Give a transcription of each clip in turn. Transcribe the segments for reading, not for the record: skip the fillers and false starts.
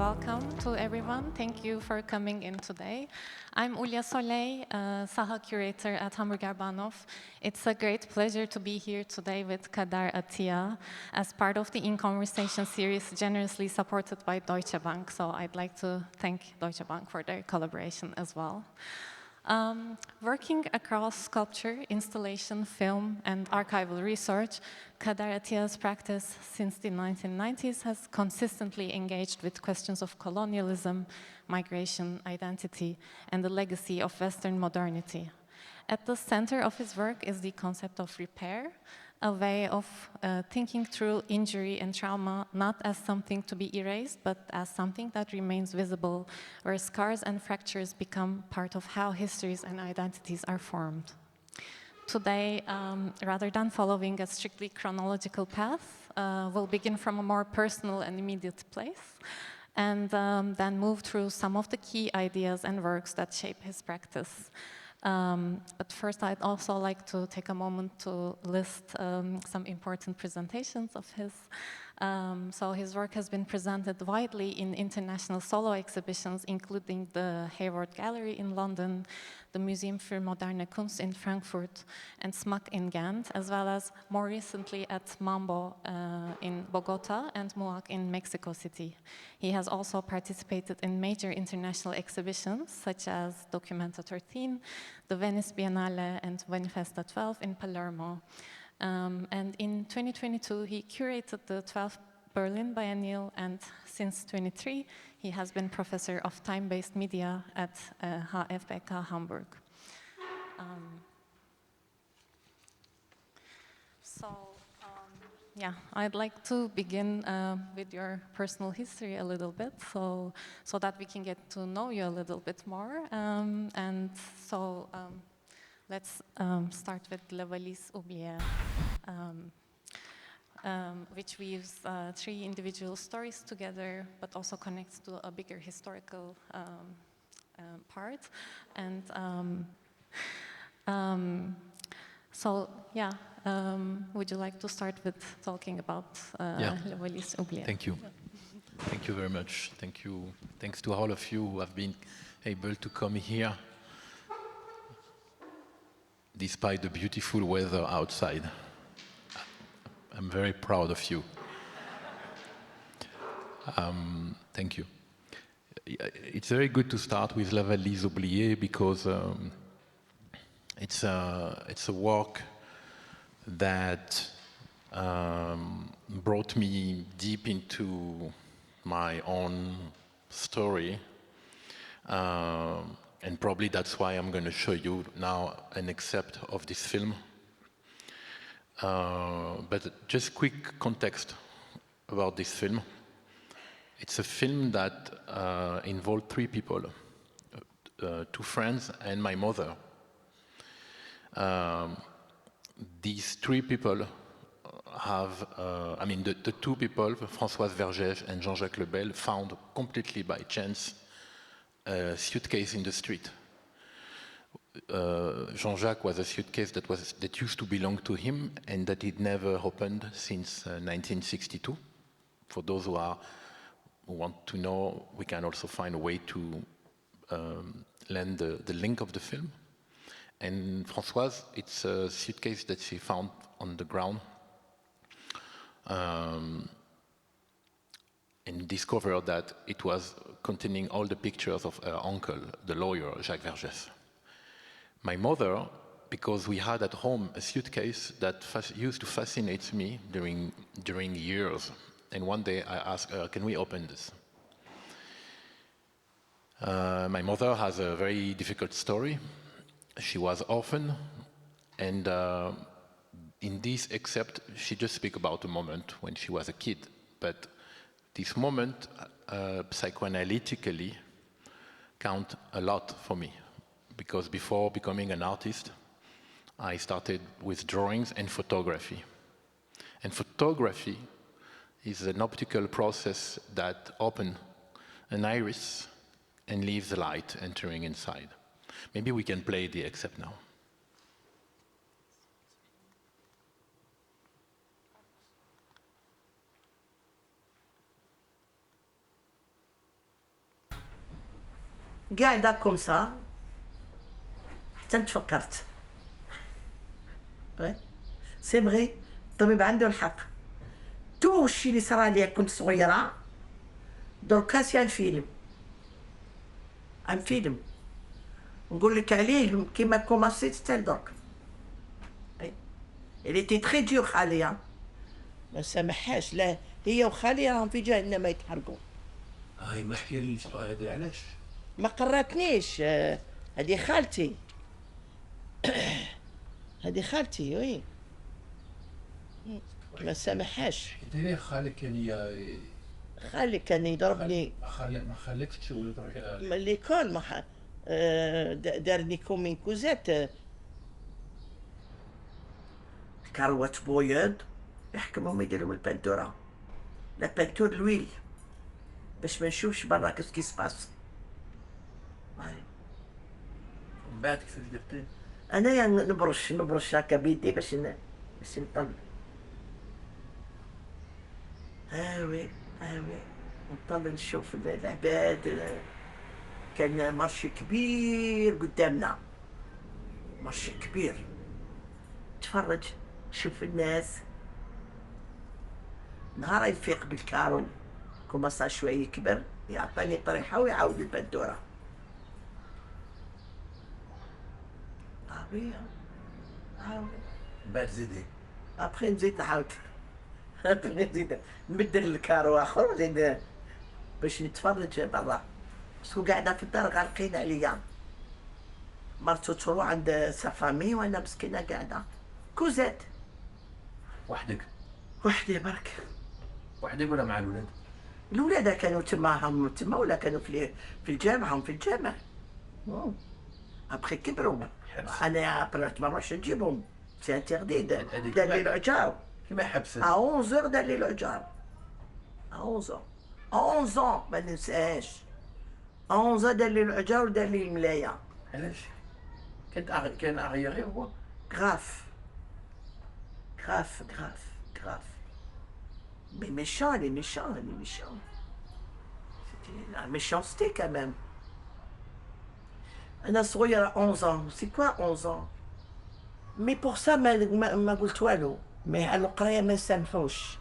welcome to everyone. Thank you for coming in today. I'm Ulya Soleil, Saha Curator at Hamburger Bahnhof. It's a great pleasure to be here today with Kader Attia as part of the In Conversation series generously supported by Deutsche Bank. So I'd like to thank Deutsche Bank for their collaboration as well. Working across sculpture, installation, film, and archival research, Kader Attia's practice since the 1990s has consistently engaged with questions of colonialism, migration, identity, and the legacy of Western modernity. At the center of his work is the concept of repair, a way of thinking through injury and trauma not as something to be erased, but as something that remains visible, where scars and fractures become part of how histories and identities are formed. Today, rather than following a strictly chronological path, we'll begin from a more personal and immediate place, and then move through some of the key ideas and works that shape his practice. But first, I'd also like to take a moment to list some important presentations of his. So his work has been presented widely in international solo exhibitions, including the Hayward Gallery in London, the Museum für Moderne Kunst in Frankfurt, and SMAK in Gent, as well as more recently at MAMBO in Bogotá and MUAC in Mexico City. He has also participated in major international exhibitions, such as Documenta 13, the Venice Biennale, and Manifesta 12 in Palermo. And in 2022, he curated the 12th Berlin Biennale, and since 2023, he has been professor of time-based media at HFBK Hamburg. Yeah, I'd like to begin with your personal history a little bit, so that we can get to know you a little bit more. Let's start with Les Valises Oubliées, which weaves three individual stories together, but also connects to a bigger historical part. And would you like to start with talking about Les Valises Oubliées? Thank you. Thank you very much. Thank you. Thanks to all of you who have been able to come here despite the beautiful weather outside. I'm very proud of you. Thank you. It's very good to start with Les Valises Oubliées because it's a work that brought me deep into my own story. And probably that's why I'm going to show you now an excerpt of this film. But just quick context about this film. It's a film that involved three people, two friends and my mother. These three people have, the two people, Françoise Vergès and Jean-Jacques Lebel, found completely by chance a suitcase in the street. Jean-Jacques was a suitcase that used to belong to him and that he'd never opened since 1962. For those who want to know, we can also find a way to lend the link of the film. And Françoise, it's a suitcase that she found on the ground and discovered that it was containing all the pictures of her uncle, the lawyer, Jacques Vergès. My mother, because we had at home a suitcase that used to fascinate me during years, and one day I asked her, can we open this? My mother has a very difficult story. She was orphaned, and in this excerpt, she just speaks about a moment when she was a kid, but this moment, psychoanalytically, count a lot for me, because before becoming an artist, I started with drawings and photography. And photography is an optical process that opens an iris and leaves the light entering inside. Maybe we can play the excerpt now. قاعدة كومسا حتى تفكرت سي فغي الطبيب عنده الحق. تو الشي اللي صرا لي كنت صغيرة دركا سي ان فيلم نقول لك عليه كيما كوماسيت حتى لدرك. اللي تي تخي ديور خالية ما سامحهاش، لا هي وخالي راهم في جهنم يتحرقوا. هاي ما حكيليش هذه علاش؟ ما قراتنيش، هذه خالتي هذه خالتي وي ما سامحهاش. ليه خالك خالي كان يضربني ما خليكش تولد روحي من ليكول دارني كومين كوزات كاروات بويض يحكمهم يديروا من البنتورة لا بنتور لويل باش ما نشوفش برا كي سباس. من بعد كيفاش درتي؟ انايا نبرش هكا بيدي باش نطلع. وي نطلع نشوف العباد. كان مارشي كبير قدامنا، مارشي كبير تفرج شوف الناس. نهار يفيق بالكارون كوما صار شويه يكبر يعطيني طريحه ويعاود البندوره. عاود بعد زيدي ابخي نزيد نعاود نزيد نبدل الكارو اخر ونزيد باش نتفرج برا. باسكو قاعده في الدار غارقين عليا. مرتو تروح عند سافامي وانا مسكينه قاعده كوزات. وحدك؟ وحدي برك. وحدك ولا مع الولاد؟ الولاد كانوا تما ولا كانوا في الجامعه. هم في الجامعه. ابخي كبروا. انا برات ما نروحش نجيبهم سي انتردي. دار لي العجار. كيما حبست؟ 11 دار لي العجار. 11 ما ننساهاش. 11 دار لي العجار ودار لي الملايه. علاش؟ كان اغيري هو؟ غاف. Mais méchant, les méchants. C'était la méchanceté quand même. أنا صغيرة 11 ans. C'est quoi 11 ans? Mais pour ça ما قلت والو. mais على القراية ما نسامحوش.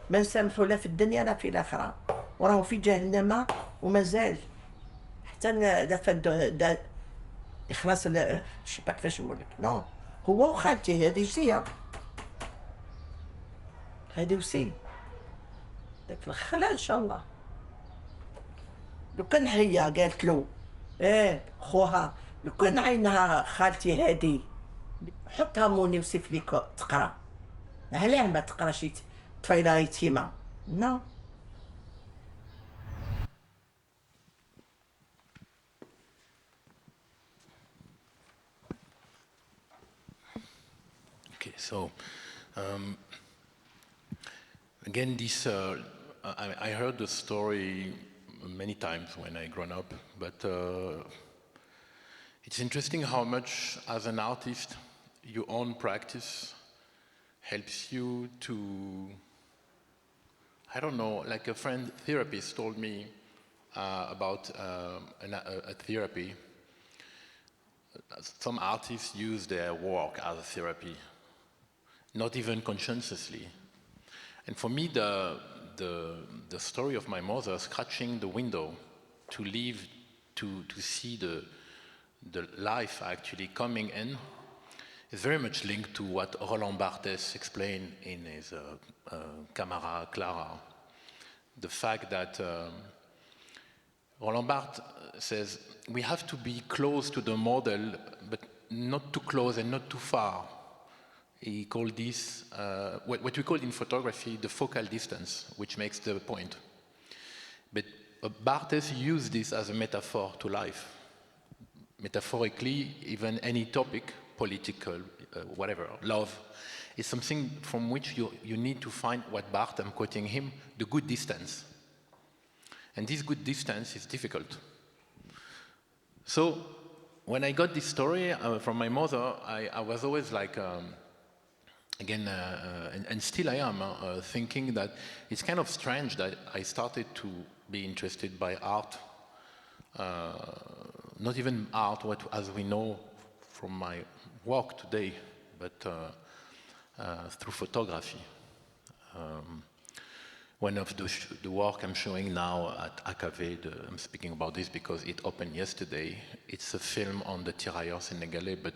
ما نسامحو لا في الدنيا لا في الآخرة. وراهو في جهنم ومازال. حتى دفن إخلاص شبا كيفاش نقول لك. نو هو وخالتي هذه وسيا. هذه وسي. داك الخلا ان شاء الله. لو كان هي قالت له خوها لو كان عينها خالتي هادي حطها موني وسيف ليك تقرا. علاه ما تقراش طفيله يتيمه؟ نو. Okay, so again, this I heard the story many times when I grown up, but it's interesting how much, as an artist, your own practice helps you to, I don't know, like a friend therapist told me about a therapy. Some artists use their work as a therapy, not even consciously. And for me, the story of my mother scratching the window to leave, to see the life actually coming in, is very much linked to what Roland Barthes explained in his Camera Clara. The fact that Roland Barthes says we have to be close to the model, but not too close and not too far. He called this, what we call in photography, the focal distance, which makes the point. But Barthes used this as a metaphor to life. Metaphorically, even any topic, political, whatever, love, is something from which you need to find what Barthes, I'm quoting him, the good distance. And this good distance is difficult. So when I got this story from my mother, I was always like, again, and still I am, thinking that it's kind of strange that I started to be interested by art not even art, as we know from my work today, but through photography. One of the work I'm showing now at AKV, I'm speaking about this because it opened yesterday. It's a film on the tirailleurs sénégalais, but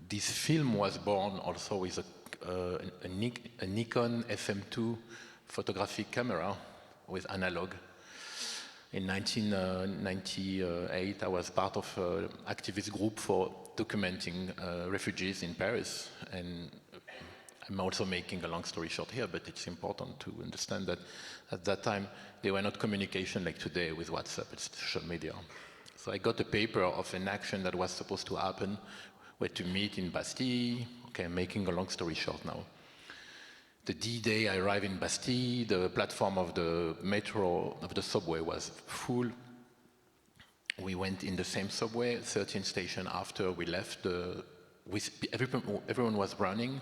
this film was born also with a Nikon FM2 photographic camera with analog. In 1998, I was part of an activist group for documenting refugees in Paris, and I'm also making a long story short here, but it's important to understand that at that time, there were not communication like today with WhatsApp, it's social media. So I got a paper of an action that was supposed to happen, where to meet in Bastille. Okay, I'm making a long story short now. The D-Day, I arrived in Bastille, the platform of the metro, of the subway was full. We went in the same subway, 13 stations after we left, everyone was running,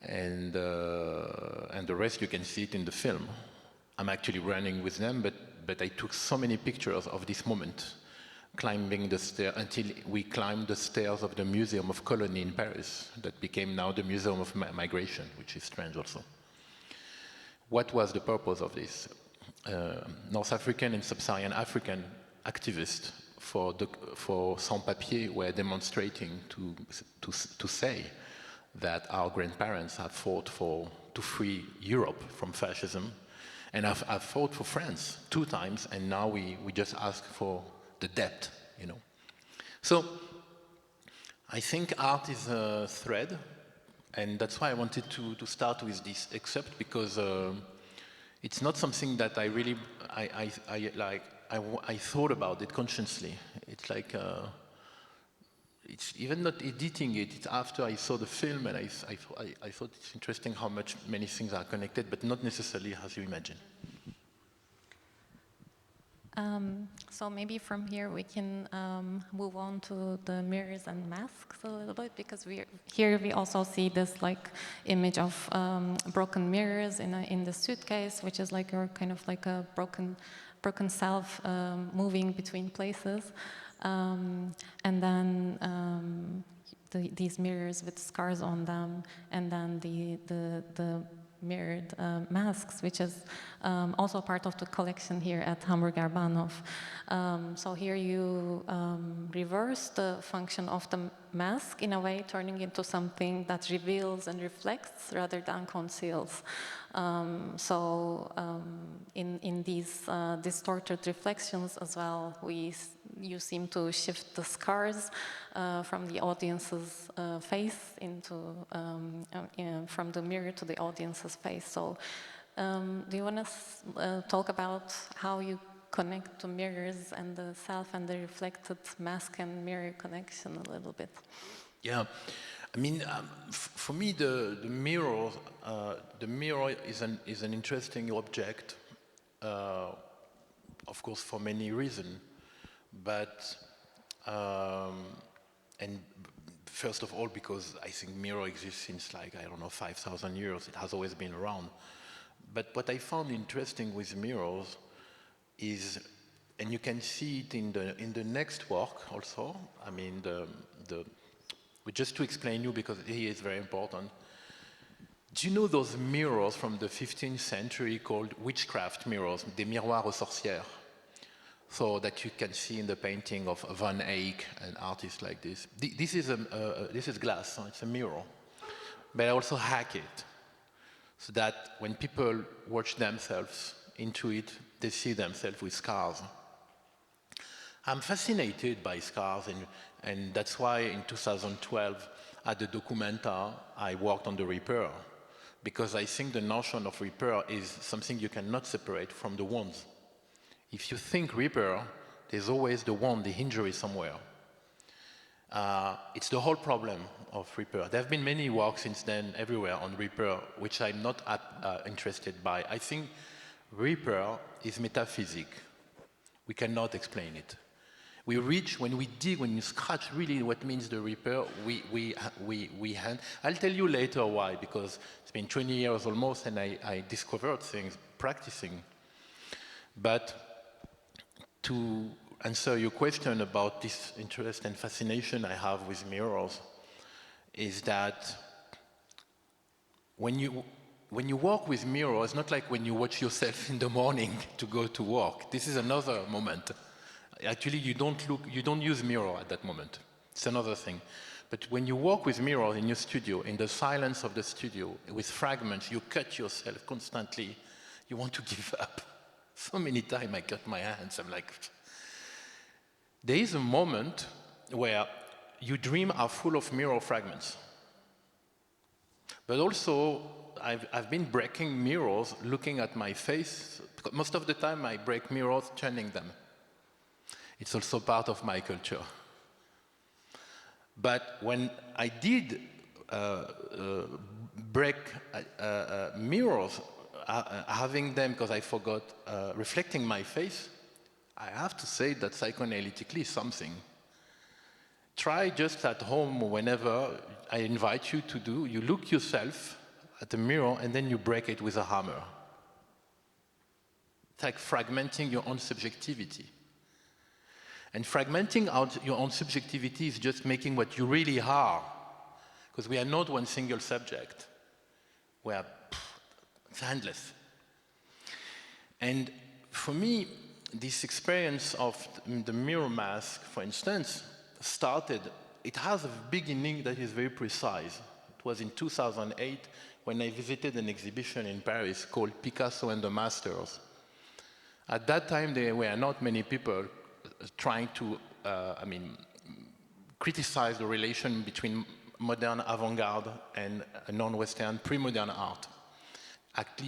and the rest you can see it in the film. I'm actually running with them, but I took so many pictures of this moment, climbing the stair until we climbed the stairs of the Museum of Colony in Paris, that became now the Museum of Migration, which is strange also. What was the purpose of this? North African and Sub-Saharan African activists for sans-papiers were demonstrating to say that our grandparents have fought to free Europe from fascism, and I've fought for France 2 times, and now we just ask for the debt, you know. So I think art is a thread, and that's why I wanted to start with this excerpt, because it's not something that I really I thought about it consciously. It's like it's even not editing it. It's after I saw the film, and I thought it's interesting how much many things are connected, but not necessarily as you imagine. So maybe from here we can move on to the mirrors and masks a little bit, because here we also see this like image of broken mirrors in the suitcase, which is like a kind of like a broken self moving between places, and then these mirrors with scars on them, and then the mirrored masks, which is also part of the collection here at Hamburger Bahnhof. So here you reverse the function of the mask in a way, turning into something that reveals and reflects rather than conceals. In these distorted reflections as well, you seem to shift the scars from the audience's face into from the mirror to the audience's face. So, do you want to talk about how you connect to mirrors and the self and the reflected mask and mirror connection a little bit? Yeah, I mean, for me, the mirror is an interesting object, of course, for many reasons. But and first of all, because I think mirror exists since, like, I don't know, 5,000 years. It has always been around. But what I found interesting with mirrors is, and you can see it in the next work also. I mean, just to explain you, because here is very important. Do you know those mirrors from the 15th century called witchcraft mirrors, des miroirs aux sorcières? So that you can see in the painting of Van Eyck, an artist like this. This is glass, so it's a mirror. But I also hack it, so that when people watch themselves into it, they see themselves with scars. I'm fascinated by scars, and that's why in 2012, at the Documenta, I worked on the repair, because I think the notion of repair is something you cannot separate from the wounds. If you think repair, there's always the wound, the injury somewhere. It's the whole problem of repair. There have been many works since then everywhere on repair, which I'm not interested by. I think repair is metaphysic. We cannot explain it. We reach, when we dig, when you scratch really what means the repair, I'll tell you later why, because it's been 20 years almost, and I discovered things practicing. But to answer your question about this interest and fascination I have with mirrors, is that when you work with mirrors, it's not like when you watch yourself in the morning to go to work. This is another moment. Actually, you don't use mirror at that moment. It's another thing. But when you work with mirrors in your studio, in the silence of the studio, with fragments, you cut yourself constantly. You want to give up. So many times I cut my hands. I'm like, there is a moment where your dreams are full of mirror fragments. But also, I've been breaking mirrors, looking at my face. Most of the time, I break mirrors, turning them. It's also part of my culture. But when I did break mirrors, having them because I forgot reflecting my face, I have to say that psychoanalytically something. Try just at home whenever I invite you to do, you look yourself at the mirror and then you break it with a hammer. It's like fragmenting your own subjectivity. And fragmenting out your own subjectivity is just making what you really are. Because we are not one single subject. We are it's endless. And for me, this experience of the mirror mask, for instance, it has a beginning that is very precise. It was in 2008 when I visited an exhibition in Paris called Picasso and the Masters. At that time, there were not many people trying to, criticize the relation between modern avant-garde and non-Western pre-modern art. At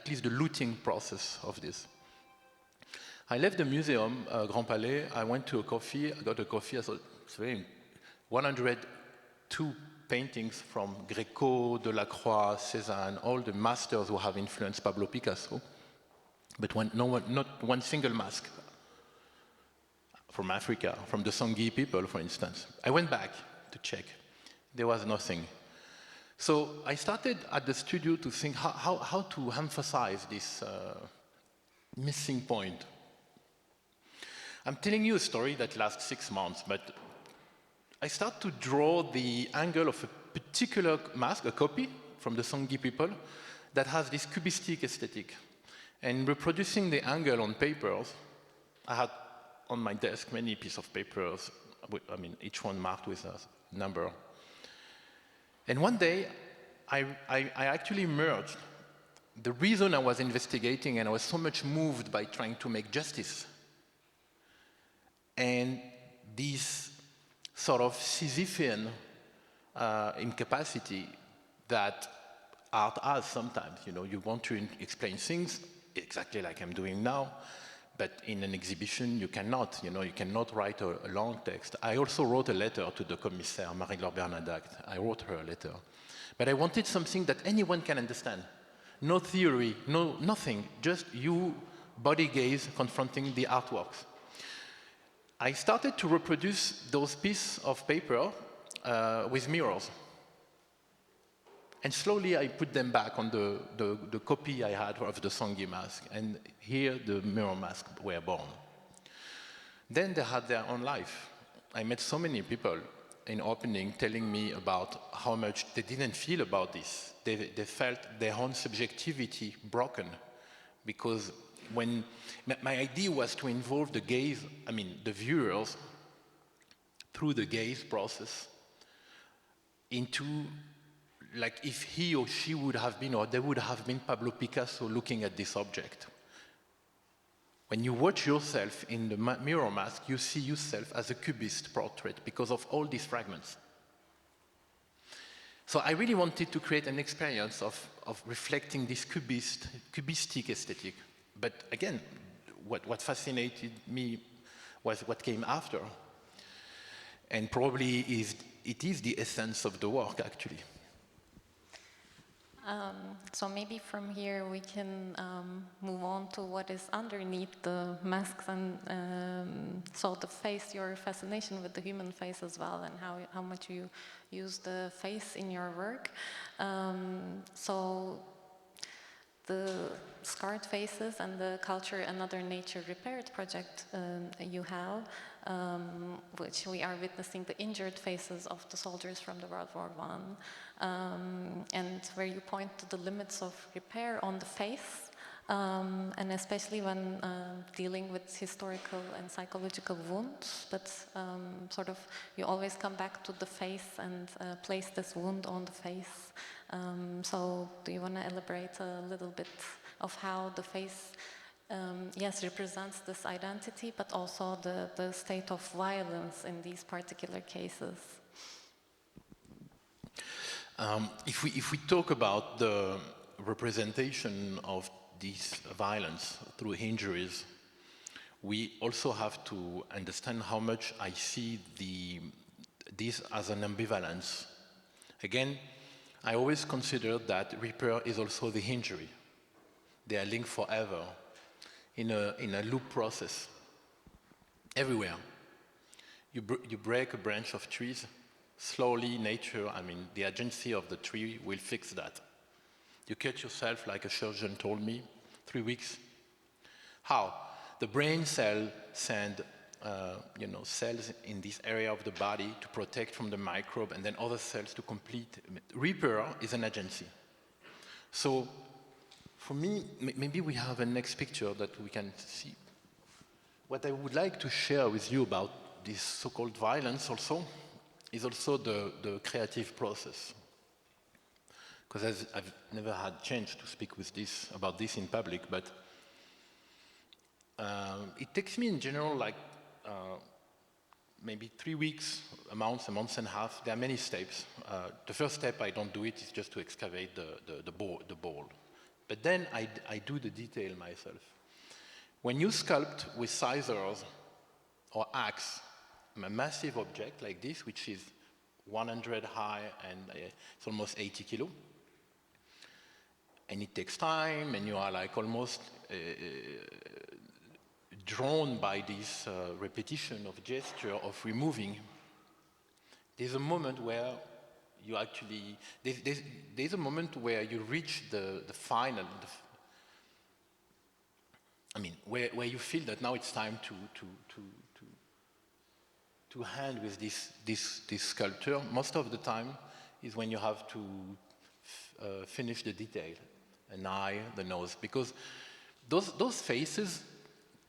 least the looting process of this. I left the museum, Grand Palais, I went to a coffee, I got a coffee, I thought, it's very 102 paintings from Greco, Delacroix, Cézanne, all the masters who have influenced Pablo Picasso, but not one single mask from Africa, from the Songhi people, for instance. I went back to check. There was nothing. So I started at the studio to think how to emphasize this missing point. I'm telling you a story that lasts 6 months, but I start to draw the angle of a particular mask, a copy from the Songhi people, that has this cubistic aesthetic. And reproducing the angle on papers, I had on my desk many pieces of papers, each one marked with a number. And one day, I actually merged the reason I was investigating, and I was so much moved by trying to make justice, and this sort of Sisyphean incapacity that art has sometimes. You want to explain things exactly like I'm doing now, but in an exhibition you cannot. You cannot write a long text. I also wrote a letter to the commissaire, Marie-Laure Bernadac. I wrote her a letter. But I wanted something that anyone can understand. No theory, nothing, just you, body gaze, confronting the artworks. I started to reproduce those pieces of paper with mirrors. And slowly I put them back on the copy I had of the Songhi mask. And here the mirror masks were born. Then they had their own life. I met so many people in opening telling me about how much they didn't feel about this. They felt their own subjectivity broken, because when my idea was to involve the gaze, the viewers, through the gaze process, into like if he or she would have been, or they would have been Pablo Picasso looking at this object. When you watch yourself in the mirror mask, you see yourself as a cubist portrait because of all these fragments. So I really wanted to create an experience of reflecting this cubistic aesthetic. But again, what fascinated me was what came after. And probably it is the essence of the work, actually. So maybe from here we can move on to what is underneath the masks, and so the face, your fascination with the human face as well, and how much you use the face in your work. So the scarred faces and the Culture and Other Nature Repaired project you have, which we are witnessing the injured faces of the soldiers from the World War I, and where you point to the limits of repair on the face, and especially when dealing with historical and psychological wounds, that sort of you always come back to the face and place this wound on the face. So do you want to elaborate a little bit of how the face, yes, represents this identity, but also the state of violence in these particular cases? If we talk about the representation of this violence through injuries, we also have to understand how much I see this as an ambivalence. Again, I always consider that repair is also the injury. They are linked forever in a loop process. Everywhere. You break a branch of trees, slowly nature, the agency of the tree will fix that. You cut yourself, like a surgeon told me, 3 weeks. How? The brain cell send cells in this area of the body to protect from the microbe, and then other cells to complete. Repair is an agency. So, for me, maybe we have a next picture that we can see. What I would like to share with you about this so-called violence also is also the creative process. Because I've never had chance to speak about this in public, but it takes me in general like maybe 3 weeks, a month and a half. There are many steps. The first step, I don't do it, is just to excavate the ball. But then I do the detail myself. When you sculpt with scissors or axe a massive object like this, which is 100 high and it's almost 80 kilo, and it takes time, and you are like almost drawn by this repetition of gesture of removing. There's a moment where you actually, there's a moment where you reach the final, where you feel that now it's time to hand with this sculpture. Most of the time is when you have to finish the detail, an eye, the nose, because those faces,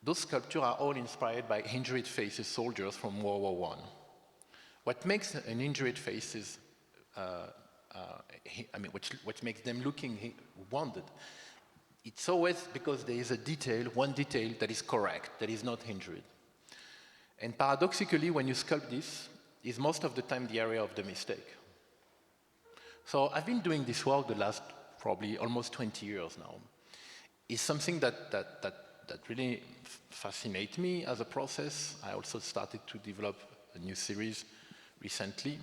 those sculptures are all inspired by injured faces soldiers from World War I. What makes an injured faces, what makes them looking wounded, it's always because there is a detail, one detail that is correct, that is not injured. And paradoxically, when you sculpt this, is most of the time the area of the mistake. So I've been doing this work the last probably almost 20 years now. It's something that really fascinates me as a process. I also started to develop a new series recently,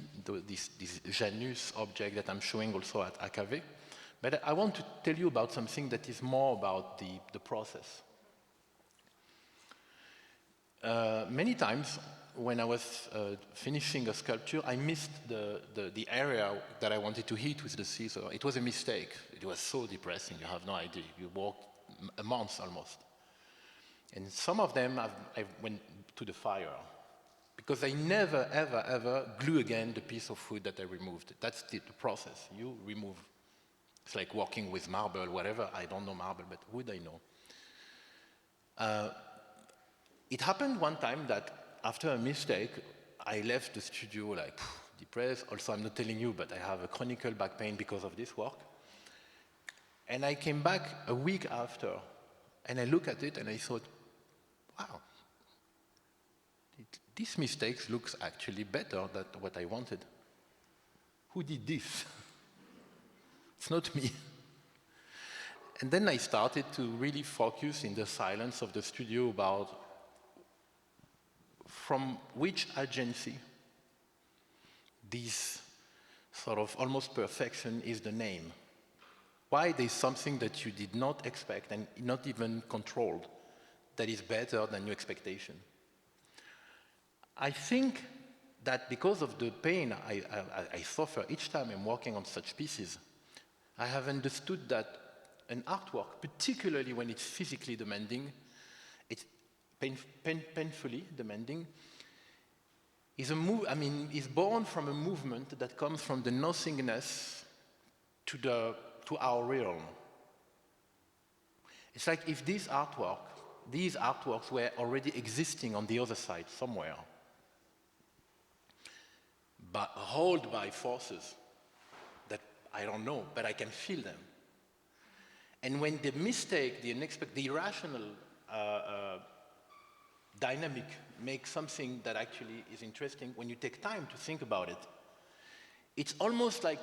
this Janus object that I'm showing also at AKV. But I want to tell you about something that is more about the process. Many times when I was finishing a sculpture, I missed the area that I wanted to hit with the scissor. It was a mistake. It was so depressing, you have no idea. You walked a month almost. And some of them I went to the fire because I never, ever, ever glue again the piece of wood that I removed. That's the process. You remove. It's like working with marble, whatever. I don't know marble, but wood I know. It happened one time that after a mistake, I left the studio like depressed. Also, I'm not telling you, but I have a chronic back pain because of this work. And I came back a week after, and I look at it and I thought, wow, this mistake looks actually better than what I wanted. Who did this? It's not me. And then I started to really focus in the silence of the studio about from which agency this sort of almost perfection is the name. Why there's something that you did not expect and not even controlled that is better than your expectation. I think that because of the pain I suffer each time I'm working on such pieces, I have understood that an artwork, particularly when it's physically demanding, it's painfully demanding, is born from a movement that comes from the nothingness to our realm. It's like if these artworks were already existing on the other side somewhere, but held by forces that I don't know, but I can feel them. And when the mistake, the unexpected, the irrational dynamic makes something that actually is interesting, when you take time to think about it, it's almost like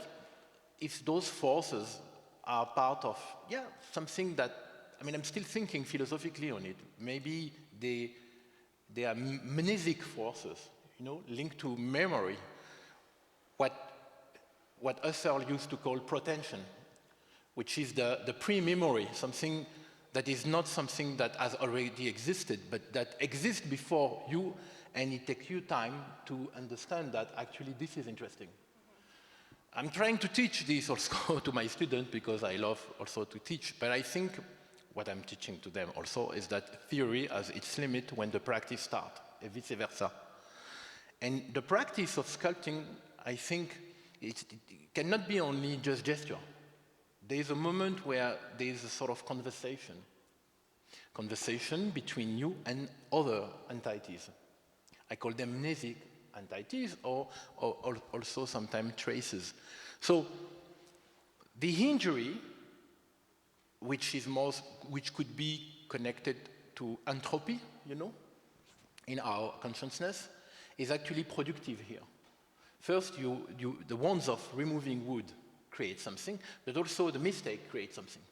if those forces are part of, something that, I'm still thinking philosophically on it. Maybe they are mnesic forces, linked to memory. What Husserl used to call protension, which is the pre-memory, something that is not something that has already existed, but that exists before you, and it takes you time to understand that actually this is interesting. I'm trying to teach this also to my students because I love also to teach, but I think what I'm teaching to them also is that theory has its limit when the practice starts, and vice versa. And the practice of sculpting, I think, it cannot be only just gesture. There is a moment where there is a sort of conversation between you and other entities. I call them mnesic entities or also sometimes traces. So the injury, which could be connected to entropy, in our consciousness, is actually productive here. First, the ones of removing wood create something, but also the mistake creates something.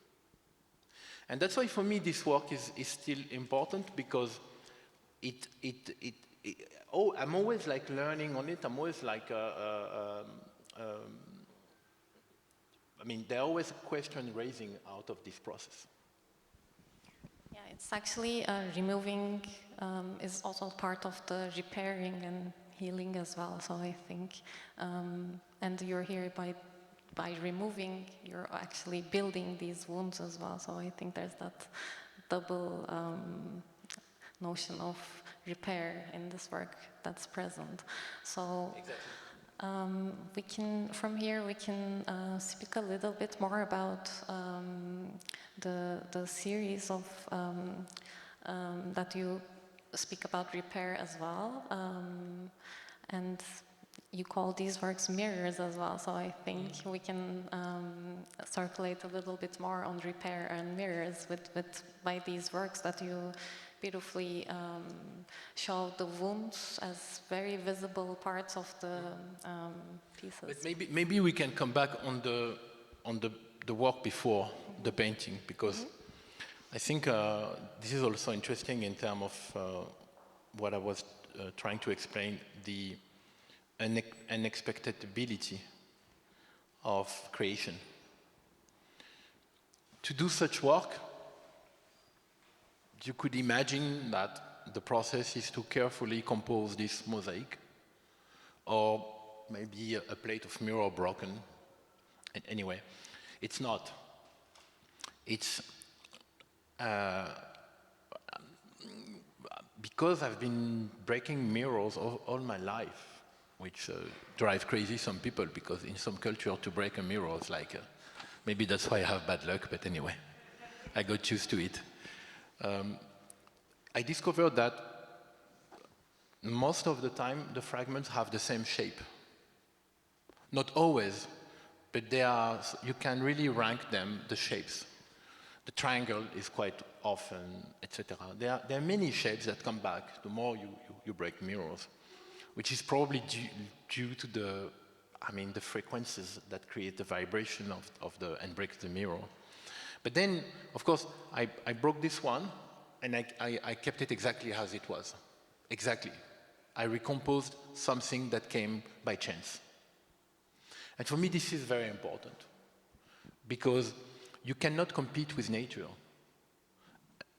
And that's why for me this work is still important, because I'm always like learning on it. I'm always like, there are always questions raising out of this process. Yeah, it's actually removing is also part of the repairing and healing as well. So I think, and you're here by removing, you're actually building these wounds as well. So I think there's that double notion of repair in this work that's present. So Exactly. from here we can speak a little bit more about the series of that you speak about repair as well, and you call these works mirrors as well. So I think we can circulate a little bit more on repair and mirrors by these works that you beautifully show the wounds as very visible parts of the pieces. But maybe we can come back on the work before the painting, because I think this is also interesting in terms of what I was trying to explain, the unexpectability of creation. To do such work, you could imagine that the process is to carefully compose this mosaic, or maybe a plate of mirror broken. And anyway, it's not. It's because I've been breaking mirrors all my life, which drives crazy some people, because in some culture to break a mirror is like, maybe that's why I have bad luck, but anyway, I got used to it. I discovered that most of the time the fragments have the same shape. Not always, but you can really rank them, the shapes. The triangle is quite often, etc. There are many shapes that come back the more you break mirrors, which is probably due to the frequencies that create the vibration and break the mirror. But then, of course, I broke this one, and I kept it exactly as it was. Exactly. I recomposed something that came by chance. And for me, this is very important, because you cannot compete with nature.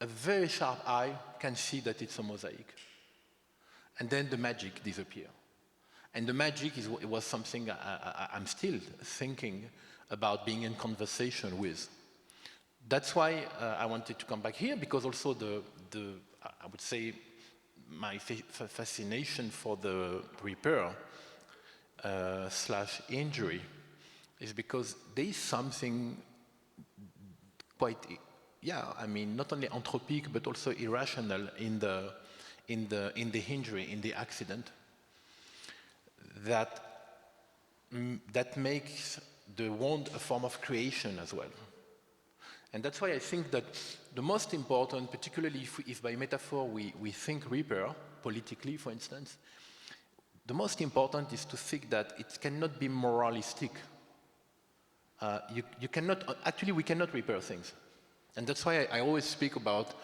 A very sharp eye can see that it's a mosaic. And then the magic disappears. And the magic was something I'm still thinking about being in conversation with. that's why I wanted to come back here, because also I would say my fascination for the repair / injury is because there is something quite, I mean, not only anthropic but also irrational in the injury, in the accident, that makes the wound a form of creation as well. And that's why I think that the most important, particularly if by metaphor we think repair, politically for instance, the most important is to think that it cannot be moralistic. We cannot repair things. And that's why I always speak about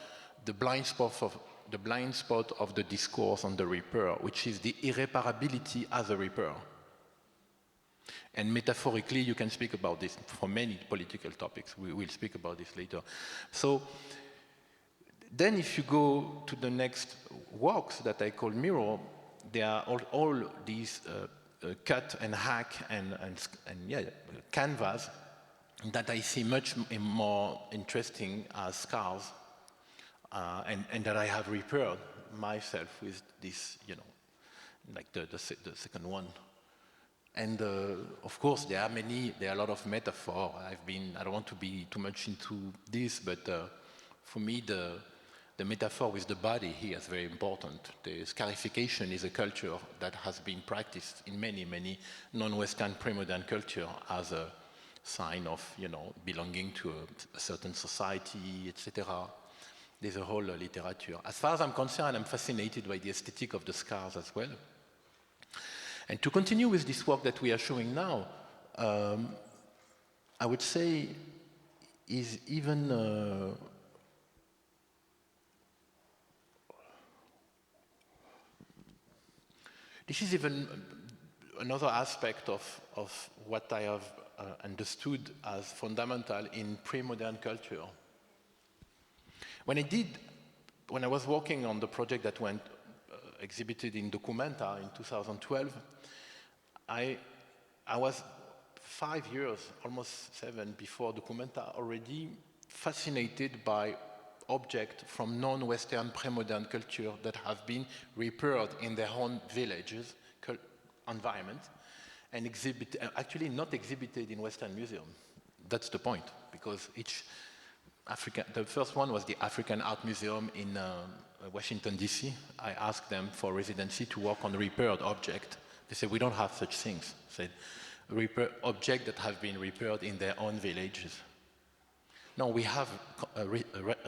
the blind spot of the discourse on the repair, which is the irreparability as a repair. And metaphorically, you can speak about this for many political topics. We will speak about this later. So then if you go to the next works that I call mirror, there are all these cut and hack and canvas that I see much more interesting as scars, and that I have repaired myself with this, like the second one. And of course, there are a lot of metaphor. I don't want to be too much into this, but for me, the metaphor with the body here is very important. The scarification is a culture that has been practiced in many, many non-Western pre-modern culture as a sign of, belonging to a certain society, etc. There's a whole literature. As far as I'm concerned, I'm fascinated by the aesthetic of the scars as well. And to continue with this work that we are showing now, I would say is even this is even another aspect of what I have understood as fundamental in pre-modern culture. When I was working on the project that went exhibited in Documenta in 2012, I was 5 years, almost 7, before Documenta, already fascinated by objects from non-Western pre-modern culture that have been repaired in their own villages, environment, and actually not exhibited in Western museum. That's the point, because the first one was the African Art Museum in Washington, D.C. I asked them for residency to work on repaired objects. They said, we don't have such things. They said, objects that have been repaired in their own villages. No, we have a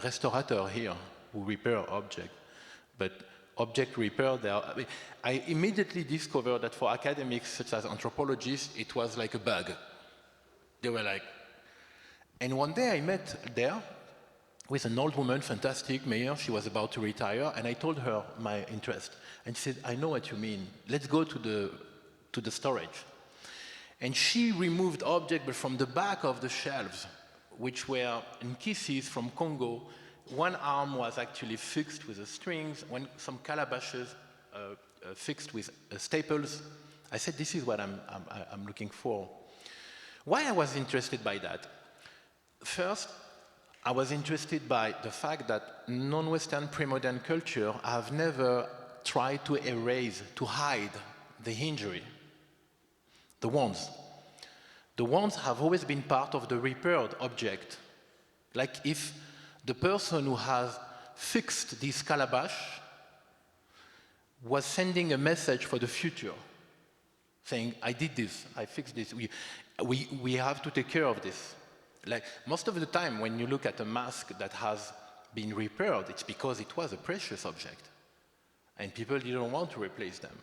restaurateur here who repair objects, but object repair, I immediately discovered that for academics such as anthropologists, it was like a bug. They were like, and one day I met there with an old woman, fantastic mayor, she was about to retire, and I told her my interest. And she said, I know what you mean, let's go to the storage. And she removed objects, but from the back of the shelves, which were in pieces from Congo. One arm was actually fixed with the strings, some calabashes fixed with staples. I said, this is what I'm looking for. Why I was interested by that? First, I was interested by the fact that non-Western pre-modern culture have never tried to erase, to hide the injury, the wounds. The wounds have always been part of the repaired object. Like if the person who has fixed this calabash was sending a message for the future, saying, I did this, I fixed this, we have to take care of this. Like most of the time when you look at a mask that has been repaired, it's because it was a precious object and people didn't want to replace them.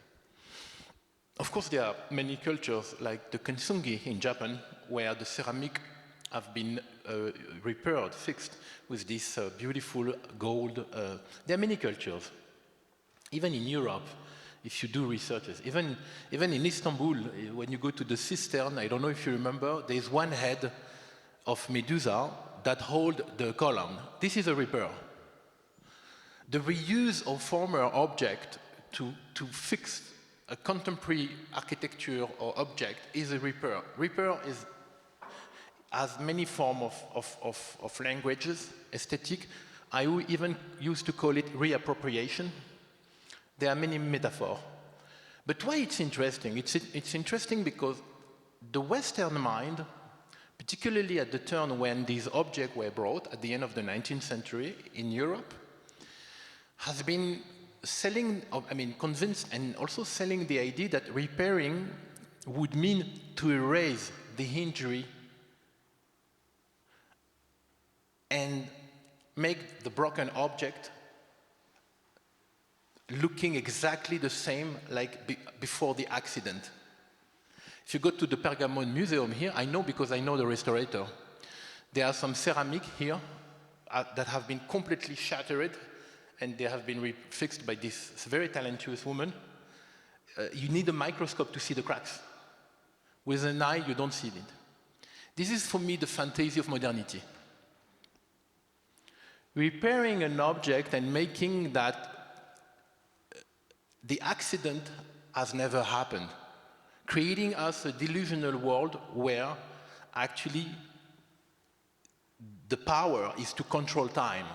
Of course, there are many cultures like the kintsugi in Japan, where the ceramic have been repaired, fixed with this beautiful gold. There are many cultures. Even in Europe, if you do researches, even in Istanbul, when you go to the cistern, I don't know if you remember, there is one head of Medusa that hold the column. This is a repair. The reuse of former object to fix a contemporary architecture or object is a repair. Repair is, has many forms of languages, aesthetic. I even used to call it reappropriation. There are many metaphors. But why it's interesting? It's interesting because the Western mind, particularly at the turn when these objects were brought at the end of the 19th century in Europe, has been convinced and also selling the idea that repairing would mean to erase the injury and make the broken object looking exactly the same like before the accident. If you go to the Pergamon Museum here, I know because I know the restorator. There are some ceramic here that have been completely shattered, and they have been fixed by this very talented woman. You need a microscope to see the cracks. With an eye, you don't see it. This is, for me, the fantasy of modernity. Repairing an object and making that the accident has never happened, creating us a delusional world where actually the power is to control time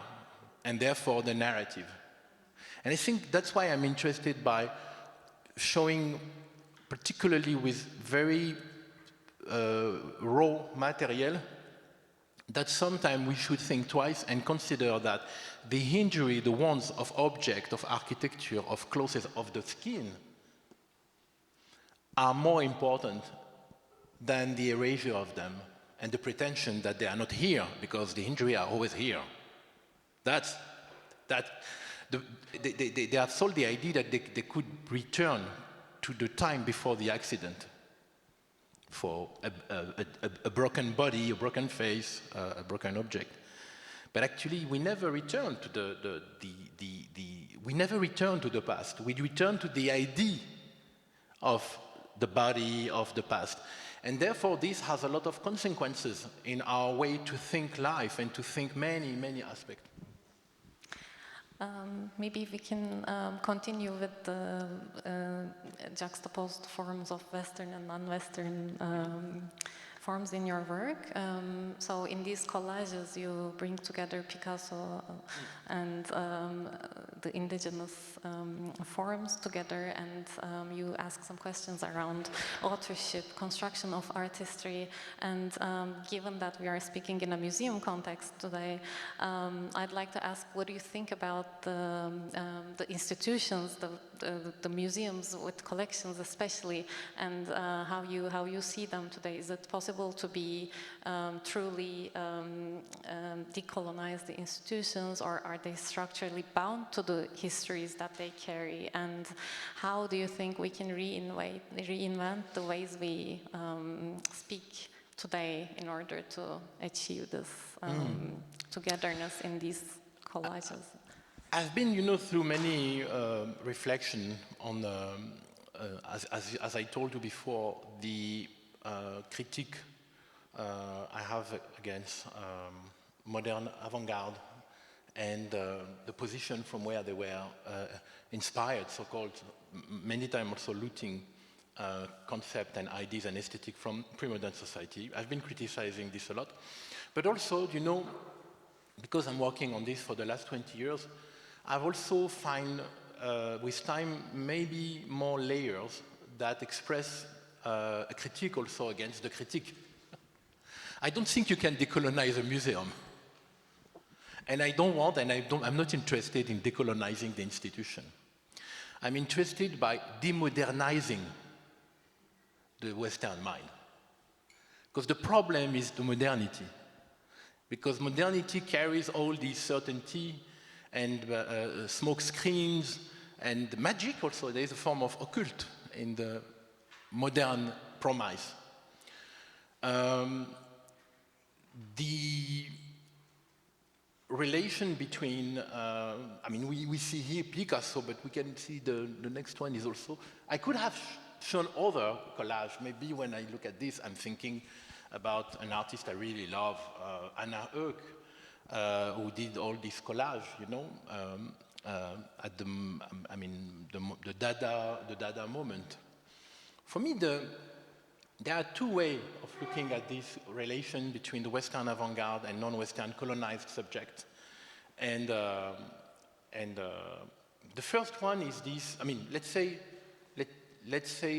and therefore the narrative. And I think that's why I'm interested by showing, particularly with very raw material, that sometimes we should think twice and consider that the injury, the wounds of object, of architecture, of clothes, of the skin, are more important than the erasure of them and the pretension that they are not here because the injury are always here. They have sold the idea that they could return to the time before the accident for a broken body, a broken face, a broken object. But actually, we never return to we never return to the past. We return to the idea of the body of the past. And therefore, this has a lot of consequences in our way to think life and to think many, many aspects. Maybe we can continue with the juxtaposed forms of Western and non-Western forms in your work. So in these collages, you bring together Picasso and the indigenous forms together, and you ask some questions around authorship, construction of artistry, and given that we are speaking in a museum context today, I'd like to ask, what do you think about the institutions, the museums with collections especially, and how you see them today? Is it possible to be truly decolonize the institutions, or are they structurally bound to the histories that they carry? And how do you think we can reinvent the ways we speak today in order to achieve this togetherness in these collages? I've been, through many reflections on, as I told you before, the critique I have against modern avant-garde and the position from where they were inspired, so-called, many times also looting concept and ideas and aesthetic from pre-modern society. I've been criticizing this a lot. But also, because I'm working on this for the last 20 years, I've also find with time maybe more layers that express a critique also against the critique. I don't think you can decolonize a museum. And I don't want, and I'm not interested in decolonizing the institution. I'm interested by demodernizing the Western mind. Because the problem is the modernity. Because modernity carries all this certainty and smoke screens and magic also. There is a form of occult in the modern promise. The relation between, we see here Picasso, but we can see the next one is also, I could have shown other collage. Maybe when I look at this, I'm thinking about an artist I really love, Anna Höök, who did all this collage, at the Dada moment. For me, there are two ways of looking at this relation between the Western avant-garde and non-Western colonized subjects. And the first one is this, I mean, let's say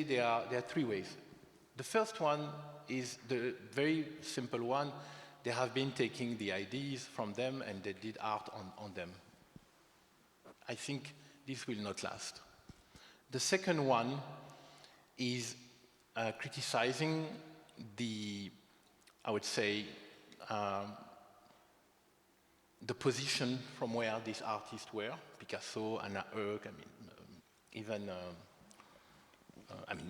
there are three ways. The first one is the very simple one. They have been taking the ideas from them and they did art on them. I think this will not last. The second one is criticizing the, I would say, the position from where these artists were, Picasso, Anna Höck, I mean, even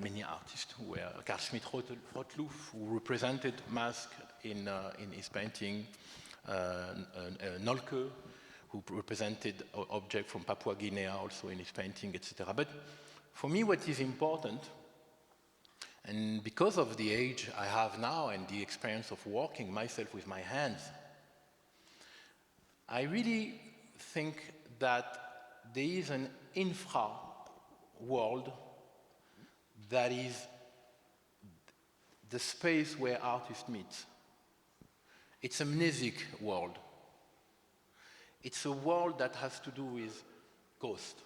many artists who were, Carl Schmidt-Rottluff, who represented mask in his painting, Nolke, who represented object from Papua Guinea also in his painting, etc. But for me, what is important, and because of the age I have now and the experience of working myself with my hands, I really think that there is an infra world that is the space where artists meet. It's a amnesic world. It's a world that has to do with ghost.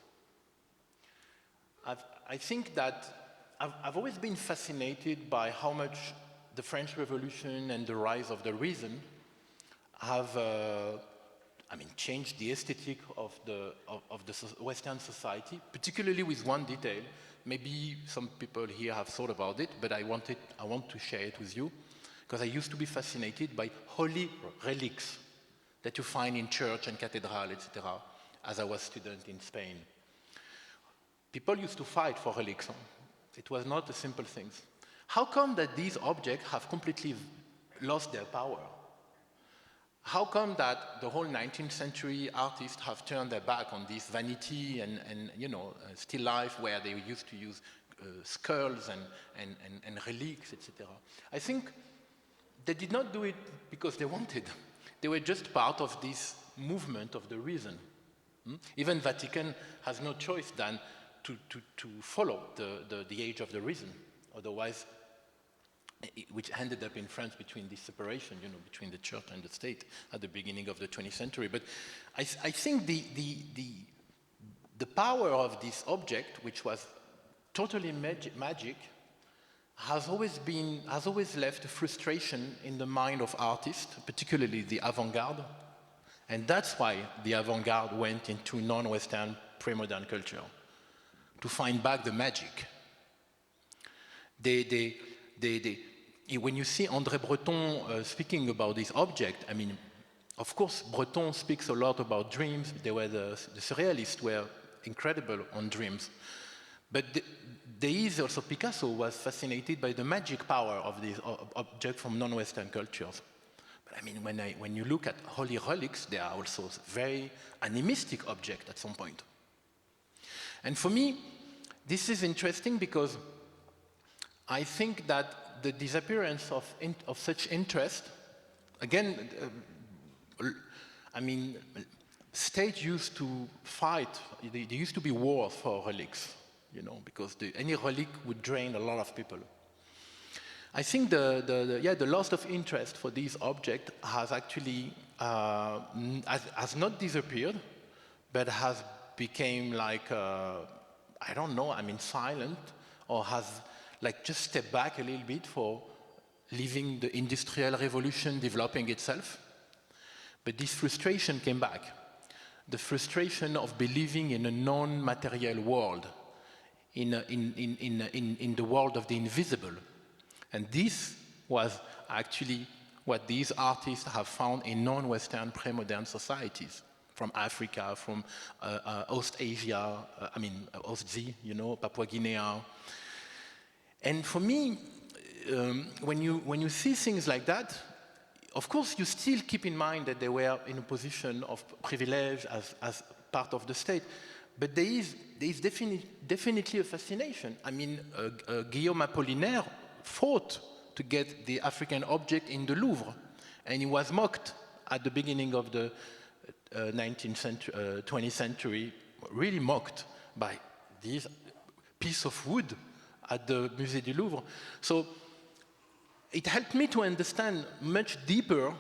I think that I've always been fascinated by how much the French Revolution and the rise of the reason have changed the aesthetic of the Western society, particularly with one detail. Maybe some people here have thought about it, but I want to share it with you, because I used to be fascinated by holy relics that you find in church and cathedral, etc., as I was a student in Spain. People used to fight for relics. It was not a simple thing. How come that these objects have completely lost their power? How come that the whole 19th century artists have turned their back on this vanity and still life where they used to use skulls and relics, etc.? I think they did not do it because they wanted. They were just part of this movement of the reason. Even Vatican has no choice than to follow the age of the reason. Otherwise, which ended up in France between this separation, between the church and the state at the beginning of the 20th century. But I think the power of this object, which was totally magic, has always left a frustration in the mind of artists, particularly the avant-garde, and that's why the avant-garde went into non-Western pre-modern culture, to find back the magic. When you see André Breton speaking about this object, I mean, of course, Breton speaks a lot about dreams. They were the surrealists were incredible on dreams. But there is also Picasso was fascinated by the magic power of this object from non-Western cultures. But I mean, when you look at holy relics, they are also very animistic objects at some point. And for me, this is interesting because I think that the disappearance of such interest, again, states used to fight, there used to be wars for relics, because any relic would drain a lot of people. I think the loss of interest for these objects has actually, has not disappeared, but has become like, silent, or has just step back a little bit for leaving the industrial revolution developing itself. But this frustration came back. The frustration of believing in a non-material world, in the world of the invisible. And this was actually what these artists have found in non-Western pre-modern societies, from Africa, from East-Asia, Ostsee, Papua Guinea. And for me, when you see things like that, of course, you still keep in mind that they were in a position of privilege as part of the state. But there is definitely a fascination. Guillaume Apollinaire fought to get the African object in the Louvre, and he was mocked at the beginning of the 20th century, really mocked by this piece of wood at the Musée du Louvre. So it helped me to understand much deeper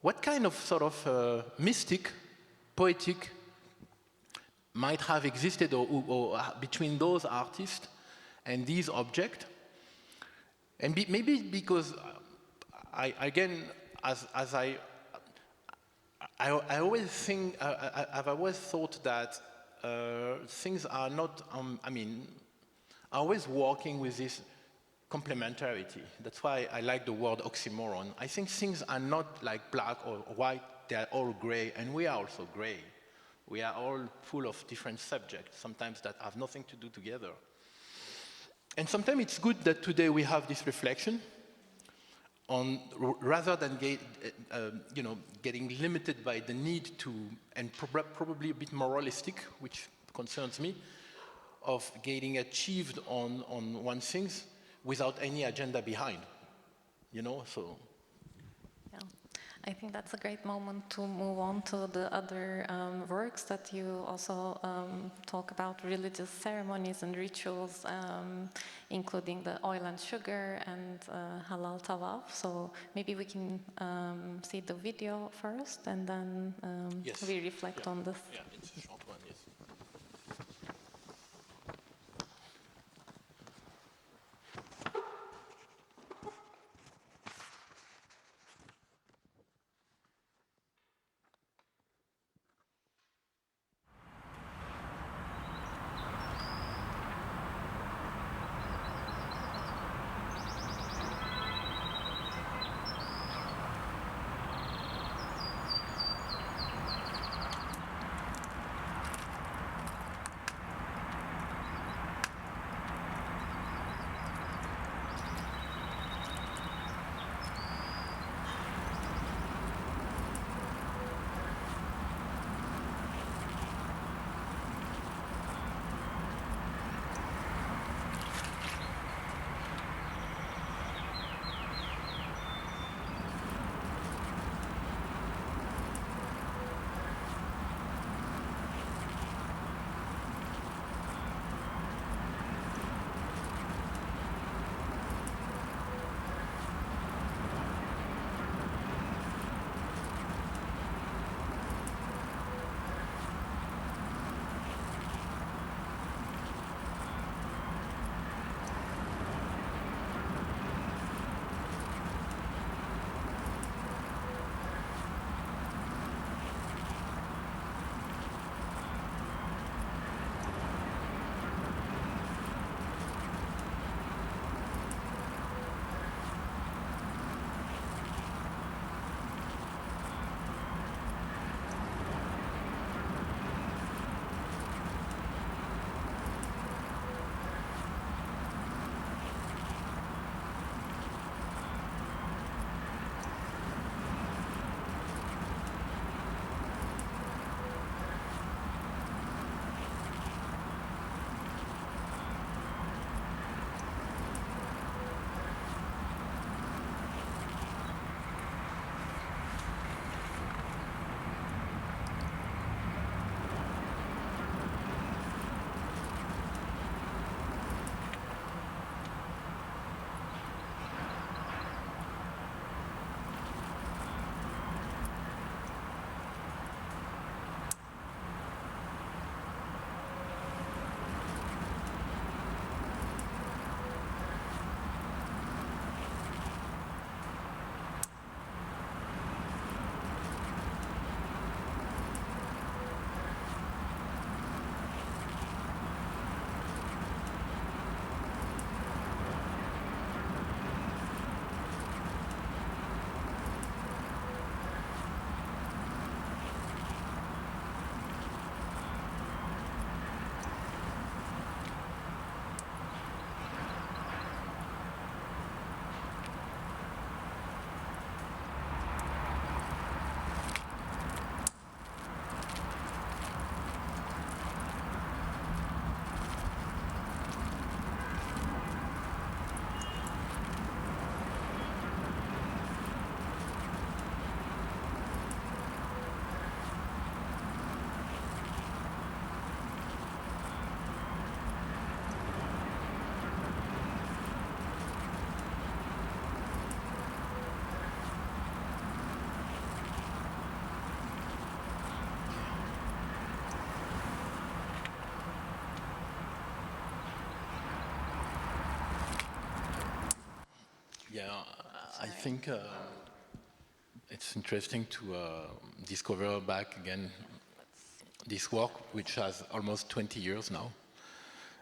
what kind of sort of mystic, poetic might have existed or between those artists and these objects. And maybe because again, as I always think, I've always thought that things are not, always working with this complementarity. That's why I like the word oxymoron. I think things are not like black or white, they are all gray, and we are also gray. We are all full of different subjects, sometimes that have nothing to do together. And sometimes it's good that today we have this reflection on, rather than getting limited by the need to, and probably a bit moralistic, which concerns me, of getting achieved on one thing without any agenda behind, so. Yeah, I think that's a great moment to move on to the other works that you also talk about, religious ceremonies and rituals, including the oil and sugar and halal tawaf. So maybe we can see the video first, and then Yes. we reflect on this. Yeah, it's a short one, yes. Yeah, I think it's interesting to discover back again this work, which has almost 20 years now.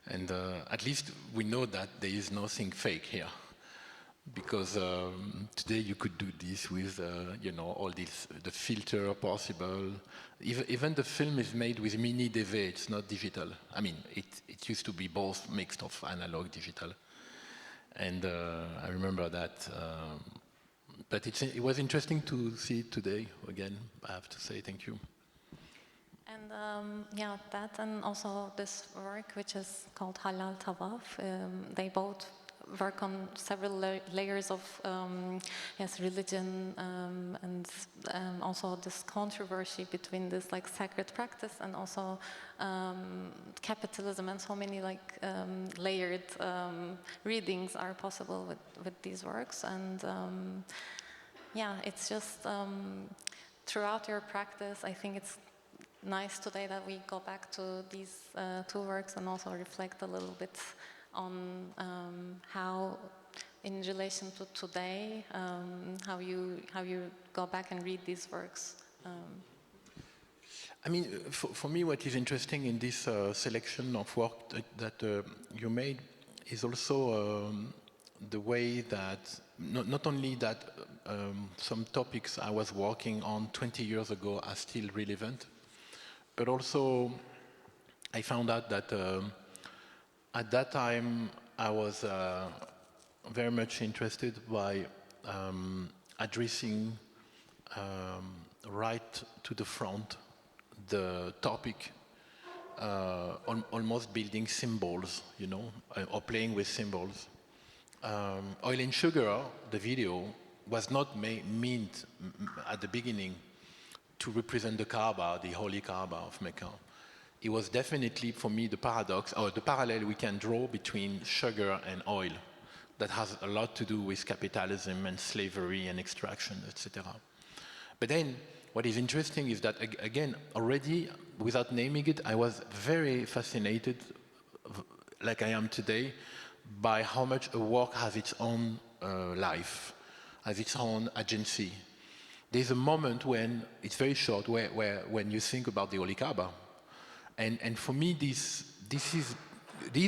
And at least we know that there is nothing fake here. Because today you could do this with, you know, all this, the filter possible. Even the film is made with mini DV, it's not digital. I mean, it used to be both mixed of analog, digital. And I remember that. But it was interesting to see it today again. I have to say thank you. And yeah, that and also this work, which is called Halal Tawaf, they both work on several layers of yes, religion and also this controversy between this like sacred practice and also capitalism, and so many like layered readings are possible with these works. And yeah, it's just throughout your practice, I think it's nice today that we go back to these two works and also reflect a little bit on how, in relation to today, how you go back and read these works. I mean, for me, what is interesting in this selection of work that you made is also the way that not only that some topics I was working on 20 years ago are still relevant, but also I found out that at that time I was very much interested by addressing right to the front the topic, almost building symbols, you know, or playing with symbols. Oil and Sugar, the video, was not meant at the beginning to represent the Kaaba, the holy Kaaba of Mecca. It was definitely, for me, the paradox, or the parallel we can draw between sugar and oil that has a lot to do with capitalism and slavery and extraction, etc. But then, what is interesting is that, again, already, without naming it, I was very fascinated, like I am today, by how much a work has its own life, has its own agency. There's a moment when, it's very short, where when you think about the Holy Kaaba, and for me, these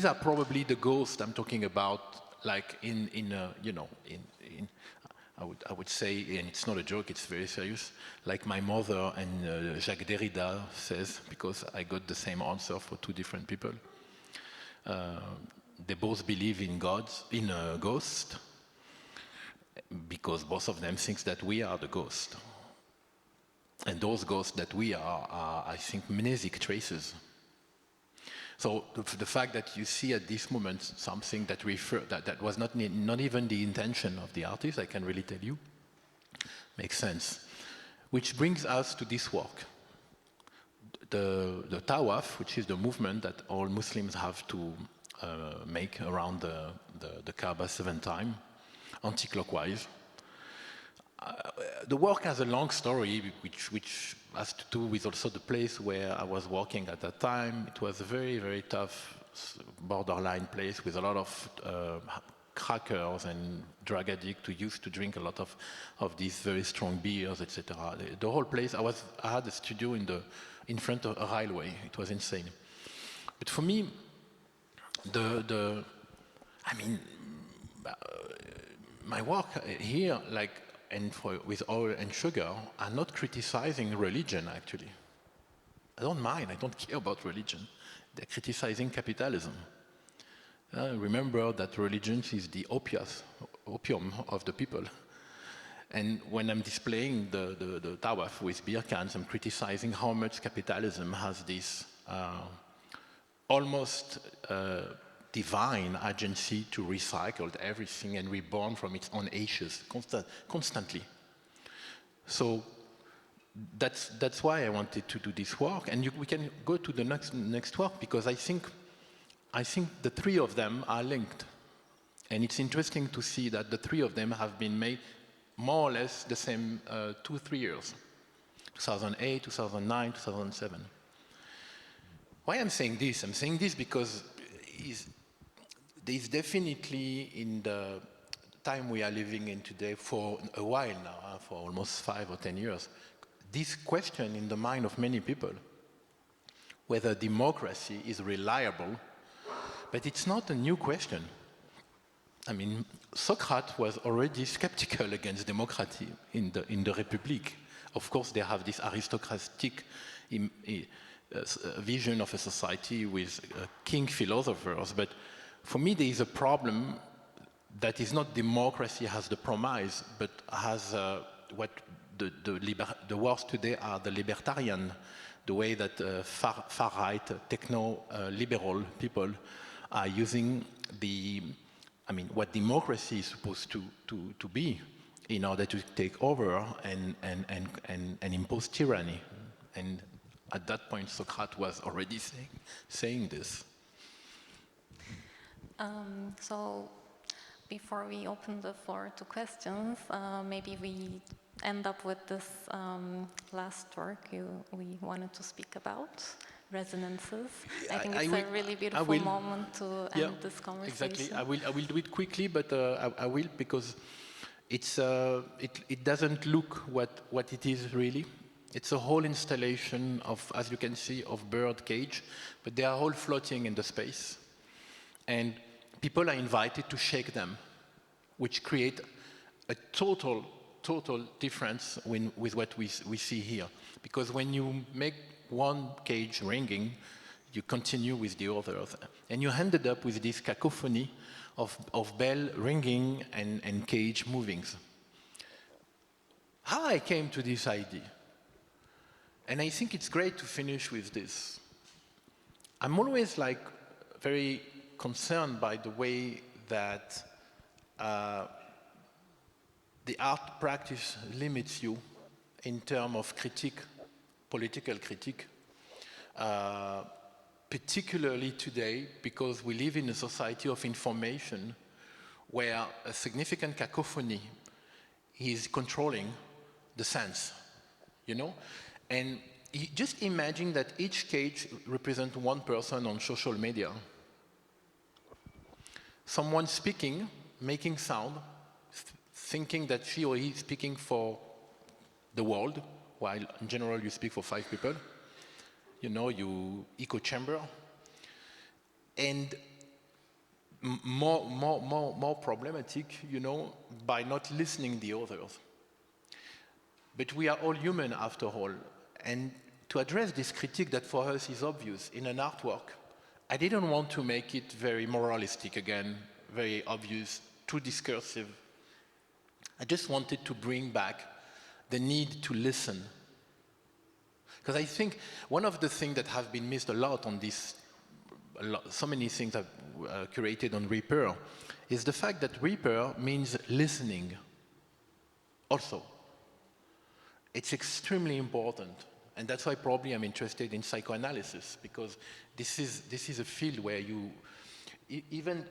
are probably the ghosts I'm talking about, like I would say, and it's not a joke, it's very serious, like my mother and Jacques Derrida says, because I got the same answer for two different people. They both believe in gods, in a ghost, because both of them think that we are the ghost. And those ghosts that we are, I think, mnesic traces. So the fact that you see at this moment something that that was not even the intention of the artist, I can really tell you, makes sense. Which brings us to this work. The Tawaf, which is the movement that all Muslims have to make around the Kaaba 7 times, anti-clockwise. The work has a long story, which has to do with also the place where I was working at that time. It was a very, very tough, borderline place with a lot of crackers and drug addicts who used to drink a lot of these very strong beers, etc. The whole place, I had a studio in front of a railway. It was insane. But for me, my work here, like, with oil and sugar, are not criticizing religion, actually. I don't mind, I don't care about religion. They're criticizing capitalism. Remember that religion is the opium of the people. And when I'm displaying the Tawaf with beer cans, I'm criticizing how much capitalism has this almost divine agency to recycle everything and reborn from its own ashes constantly. So that's why I wanted to do this work. And we can go to the next work, because I think the three of them are linked. And it's interesting to see that the three of them have been made more or less the same 2-3 years. 2008, 2009, 2007. Why I'm saying this? I'm saying this because there's definitely in the time we are living in today for a while now, for almost 5 or 10 years, this question in the mind of many people, whether democracy is reliable, but it's not a new question. I mean, Socrates was already skeptical against democracy in the Republic. Of course, they have this aristocratic vision of a society with king philosophers, but for me there is a problem that is not democracy has the promise, but has what the words today are the libertarian, the way that far-right, techno-liberal people are using what democracy is supposed to be in order to take over and impose tyranny. And at that point, Socrates was already saying this. So before we open the floor to questions, maybe we end up with this last work we wanted to speak about, resonances. I think it's a really beautiful moment to end this conversation. Exactly. I will do it quickly, but I will because it doesn't look what it is really. It's a whole installation of, as you can see, of bird cage, but they are all floating in the space. And people are invited to shake them, which create a total difference with what we see here. Because when you make one cage ringing, you continue with the others. And you ended up with this cacophony of bell ringing and cage moving. How I came to this idea? And I think it's great to finish with this. I'm always very concerned by the way that the art practice limits you in terms of critique, political critique, particularly today because we live in a society of information where a significant cacophony is controlling the sense, you know? And just imagine that each cage represents one person on social media. Someone speaking, making sound, thinking that she or he is speaking for the world, while in general you speak for 5 people. You know, you echo chamber. And more problematic, you know, by not listening the others. But we are all human after all. And to address this critique that for us is obvious in an artwork, I didn't want to make it very moralistic again, very obvious, too discursive. I just wanted to bring back the need to listen. Because I think one of the things that have been missed a lot on this, so many things I've curated on Reaper, is the fact that Reaper means listening also. It's extremely important. And that's why probably I'm interested in psychoanalysis, because this is a field where even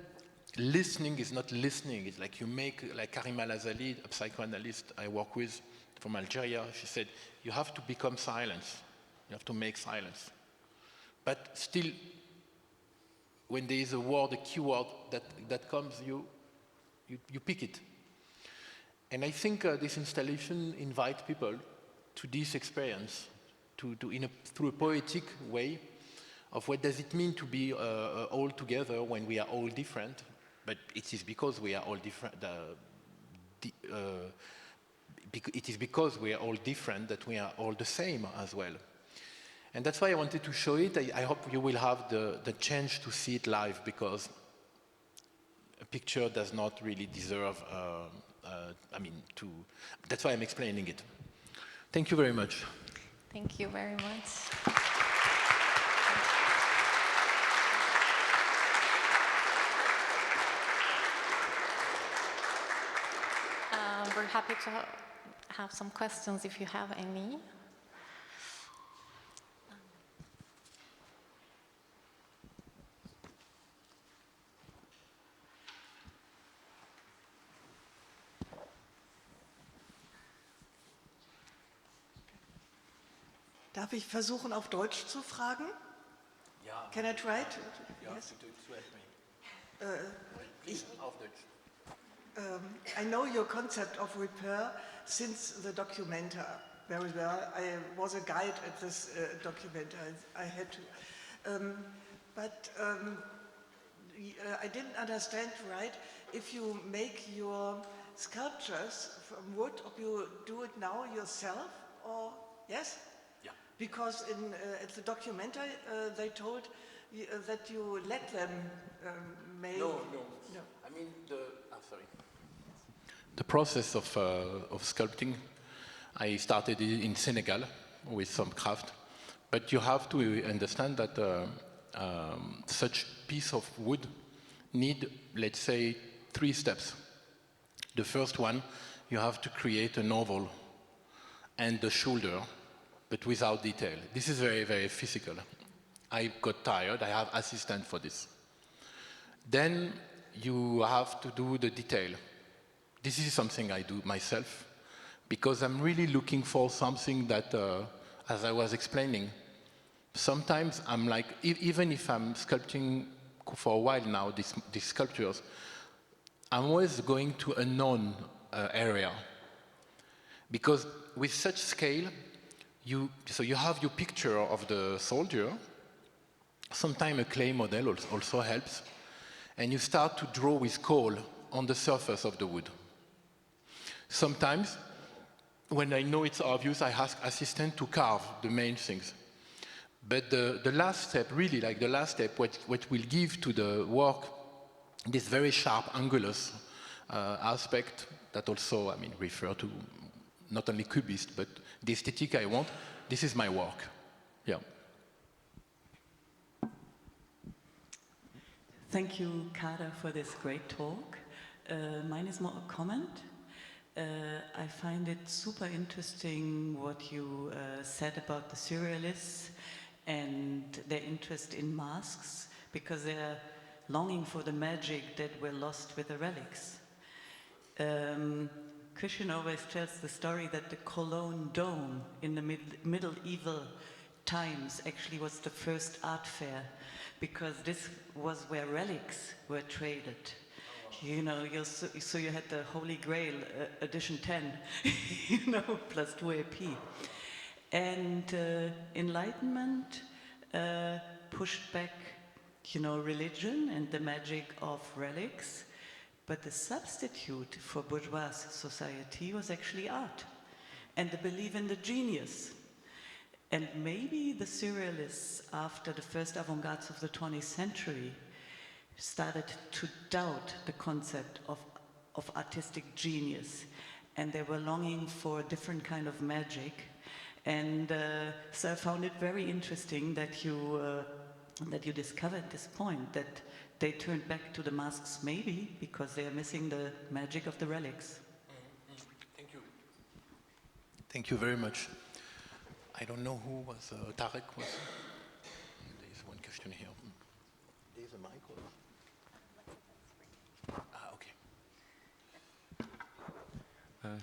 listening is not listening. It's like you make, like Karima Lazali, a psychoanalyst I work with from Algeria, she said, you have to become silence. You have to make silence. But still, when there is a word, a keyword that comes, you pick it. And I think this installation invites people to this experience, through a poetic way of what does it mean to be all together when we are all different. But it is because we are all different. It is because we are all different that we are all the same as well. And that's why I wanted to show it. I hope you will have the chance to see it live, because a picture does not really deserve. That's why I'm explaining it. Thank you very much. Thank you very much. We're happy to have some questions if you have any. Darf ich versuchen, auf Deutsch zu fragen? Ja. Can I try? Ja, Yes. zuerst mich. Ich, Auf Deutsch. I know your concept of repair since the documenta very well. I was a guide at this documenta. I had to. I didn't understand right if you make your sculptures from wood, or you do it now yourself, or yes? Yeah. Because at the documenta they told that you let them make. No. I mean the process of sculpting. I started in Senegal with some craft, but you have to understand that such piece of wood need, let's say, 3 steps. The first one, you have to create an oval and the shoulder, but without detail. This is very, very physical. I got tired. I have assistant for this. Then you have to do the detail. This is something I do myself because I'm really looking for something that, as I was explaining, sometimes I'm like, even if I'm sculpting for a while now, these sculptures, I'm always going to a known area. Because with such scale, you have your picture of the soldier. Sometimes a clay model also helps. And you start to draw with coal on the surface of the wood. Sometimes, when I know it's obvious, I ask assistant to carve the main things. But the last step, really like the last step, what will give to the work this very sharp, angulous aspect that also, I mean, refer to not only cubist, but the aesthetic I want, this is my work. Yeah. Thank you, Kader, for this great talk. Mine is more a comment. I find it super interesting what you said about the surrealists and their interest in masks, because they're longing for the magic that were lost with the relics. Christian always tells the story that the Cologne Dome in the medieval times actually was the first art fair, because this was where relics were traded. You know, so you had the Holy Grail, edition 10, you know, plus 2 AP. And Enlightenment pushed back, you know, religion and the magic of relics, but the substitute for bourgeois society was actually art and the belief in the genius. And maybe the surrealists, after the first avant-gardes of the 20th century, started to doubt the concept of artistic genius, and they were longing for a different kind of magic. And so I found it very interesting that you discovered this point, that they turned back to the masks, maybe because they are missing the magic of the relics. Thank you. Thank you very much. I don't know who was, Tarek was. There's one question here. There's a mic.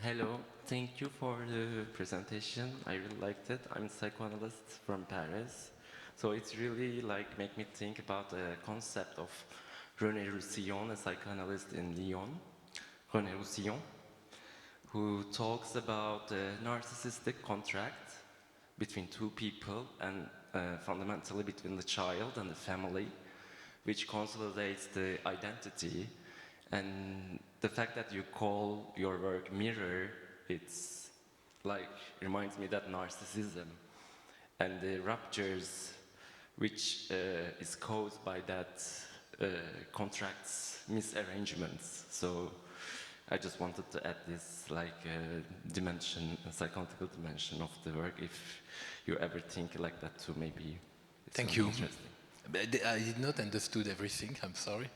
Hello, thank you for the presentation. I really liked it. I'm a psychoanalyst from Paris. So it's really like make me think about the concept of René Roussillon, a psychoanalyst in Lyon. René Roussillon, who talks about the narcissistic contract between 2 people and fundamentally between the child and the family, which consolidates the identity. And the fact that you call your work mirror, it's like, reminds me that narcissism and the ruptures which is caused by that contract's misarrangements. So I just wanted to add this like dimension, a psychological dimension of the work, if you ever think like that too, maybe. Thank you. Interesting. I did not understood everything, I'm sorry.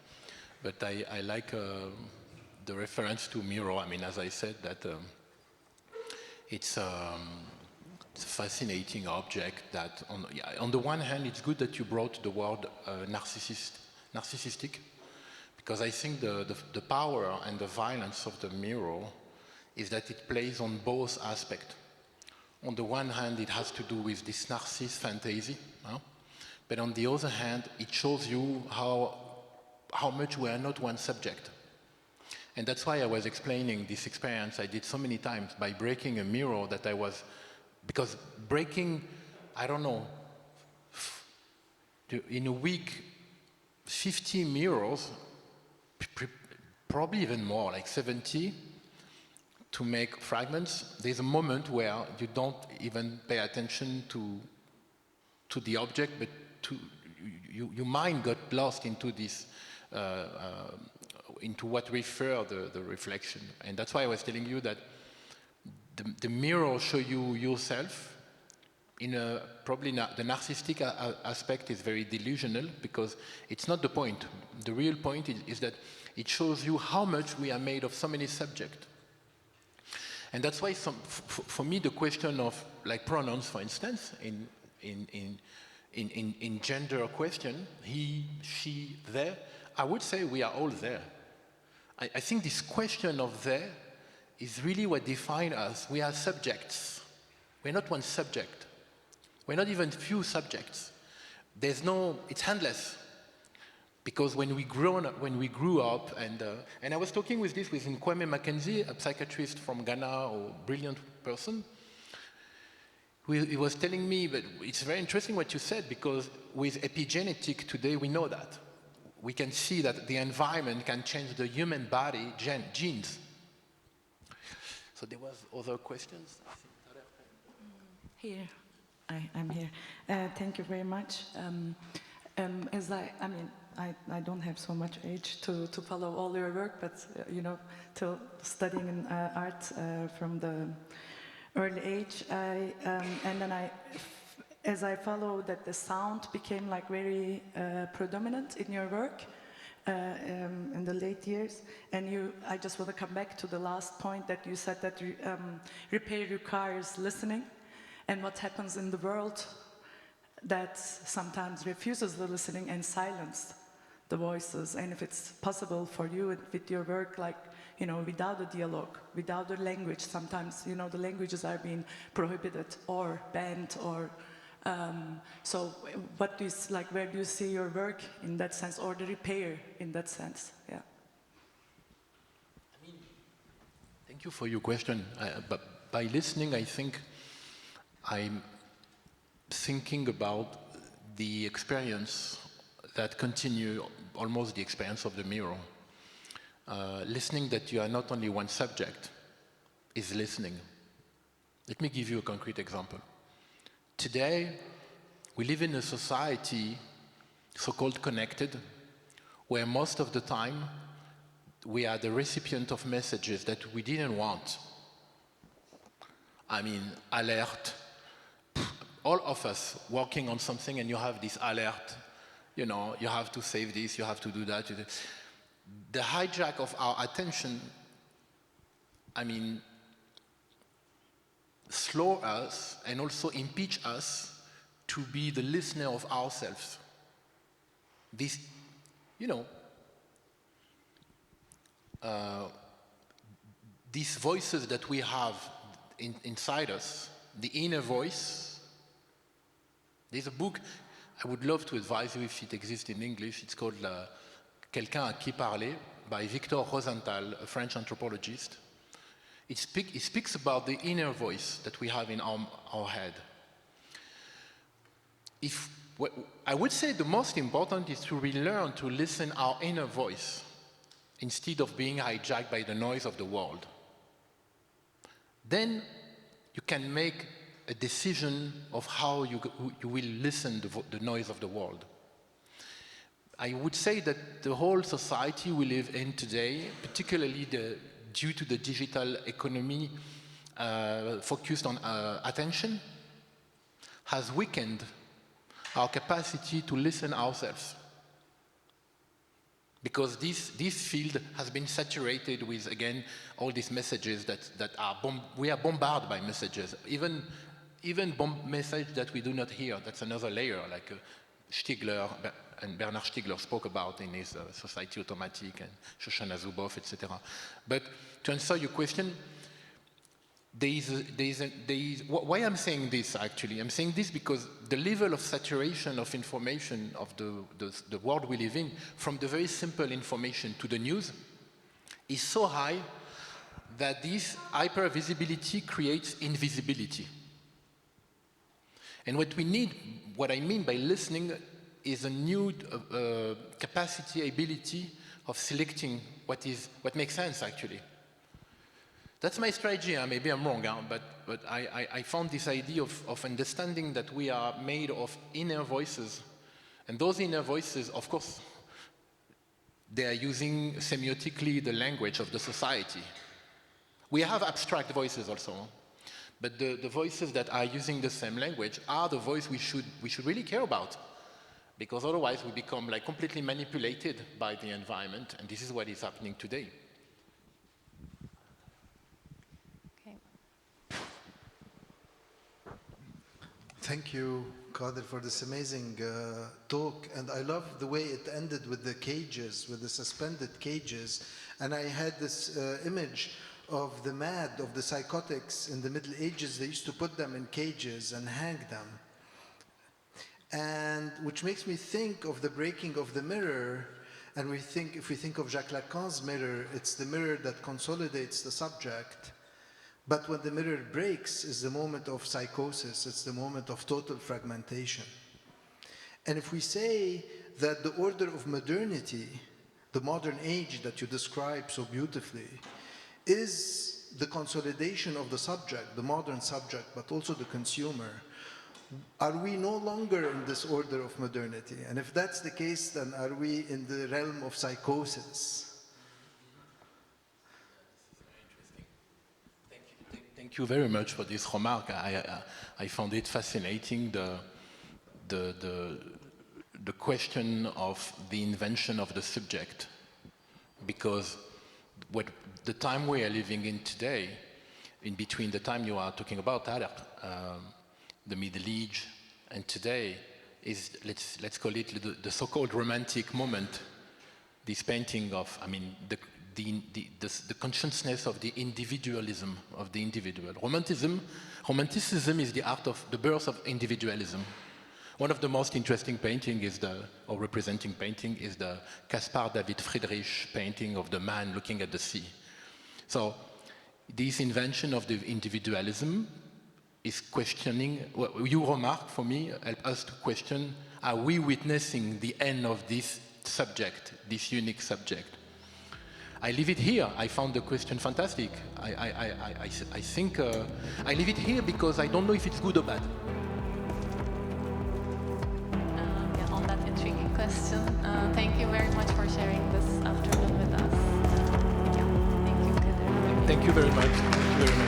But I like the reference to mirror. I mean, as I said, that it's a fascinating object that, on the one hand, it's good that you brought the word narcissistic, because I think the power and the violence of the mirror is that it plays on both aspects. On the one hand, it has to do with this narcissist fantasy, but on the other hand, it shows you how much we are not one subject. And that's why I was explaining this experience I did so many times by breaking a mirror that I was, because breaking, I don't know, in a week, 50 mirrors, probably even more, like 70, to make fragments. There's a moment where you don't even pay attention to the object, but your mind got lost into this, into what refer the reflection. And that's why I was telling you that the mirror show you yourself in a, probably the narcissistic aspect is very delusional, because it's not the point. The real point is that it shows you how much we are made of so many subjects. And that's why for me the question of like pronouns, for instance, in gender question, he, she, they, I would say we are all there. I think this question of there is really what defines us. We are subjects. We're not one subject. We're not even few subjects. There's no, it's endless. Because when we grew up, and I was talking with Kwame Mackenzie, a psychiatrist from Ghana, a brilliant person. He was telling me, but it's very interesting what you said, because with epigenetic today we know that. We can see that the environment can change the human body, genes. So there was other questions? Here, I'm here. Thank you very much. I don't have so much age to follow all your work, but you know, till studying in art from the early age, as I followed that the sound became like very predominant in your work in the late years, and I just want to come back to the last point that you said that repair requires listening, and what happens in the world that sometimes refuses the listening and silence the voices, and if it's possible for you with your work, like, you know, without a dialogue, without a language, sometimes, you know, the languages are being prohibited or banned, or so what do you, like, where do you see your work in that sense, or the repair in that sense? Yeah. I mean, thank you for your question. But by listening, I think I'm thinking about the experience that continue almost the experience of the mirror. Listening that you are not only one subject is listening. Let me give you a concrete example. Today, we live in a society so-called connected, where most of the time we are the recipient of messages that we didn't want. I mean, alert. All of us working on something, and you have this alert, you know, you have to save this, you have to do that. The hijack of our attention, I mean, slow us and also impeach us to be the listener of ourselves. This, you know, these voices that we have inside us, the inner voice. There's a book I would love to advise you if it exists in English. It's called Quelqu'un à qui parler by Victor Rosenthal, a French anthropologist. It speaks about the inner voice that we have in our head. I would say the most important is to relearn to listen our inner voice instead of being hijacked by the noise of the world. Then you can make a decision of how you will listen to the noise of the world. I would say that the whole society we live in today, particularly due to the digital economy focused on attention, has weakened our capacity to listen ourselves. Because this field has been saturated with, again, all these messages that are we are bombarded by messages, even messages that we do not hear. That's another layer, like Stigler and Bernard Stiegler spoke about in his Society Automatique and Shoshana Zuboff, etc. But to answer your question, why I'm saying this, actually? I'm saying this because the level of saturation of information of the world we live in, from the very simple information to the news, is so high that this hypervisibility creates invisibility. And what I mean by listening is a new capacity, ability of selecting what makes sense, actually. That's my strategy. Maybe I'm wrong, but I found this idea of understanding that we are made of inner voices. And those inner voices, of course, they are using semiotically the language of the society. We have abstract voices also, but the voices that are using the same language are the voice we should really care about, because otherwise we become like completely manipulated by the environment, and this is what is happening today. Okay. Thank you, Kader, for this amazing talk, and I love the way it ended with the cages, with the suspended cages, and I had this image of the mad, of the psychotics in the Middle Ages. They used to put them in cages and hang them, and which makes me think of the breaking of the mirror. And if we think of Jacques Lacan's mirror, it's the mirror that consolidates the subject. But when the mirror breaks is the moment of psychosis, it's the moment of total fragmentation. And if we say that the order of modernity, the modern age that you describe so beautifully, is the consolidation of the subject, the modern subject, but also the consumer, are we no longer in this order of modernity? And if that's the case, then are we in the realm of psychosis? Thank you very much for this remark. I found it fascinating, the question of the invention of the subject, because the time we are living in today, in between the time you are talking about, the Middle Age, and today, is, let's call it the so-called romantic moment. This painting of, the consciousness of the individualism of the individual. Romanticism is the art of the birth of individualism. One of the most interesting paintings representing painting is the Caspar David Friedrich painting of the man looking at the sea. So this invention of the individualism is questioning, your remark for me help us to question, are we witnessing the end of this subject, this unique subject? I leave it here. I found the question fantastic. I think I leave it here because I don't know if it's good or bad. On that intriguing question, thank you very much for sharing this afternoon with us. Thank you, Kader. Thank you very much. Thank you very much.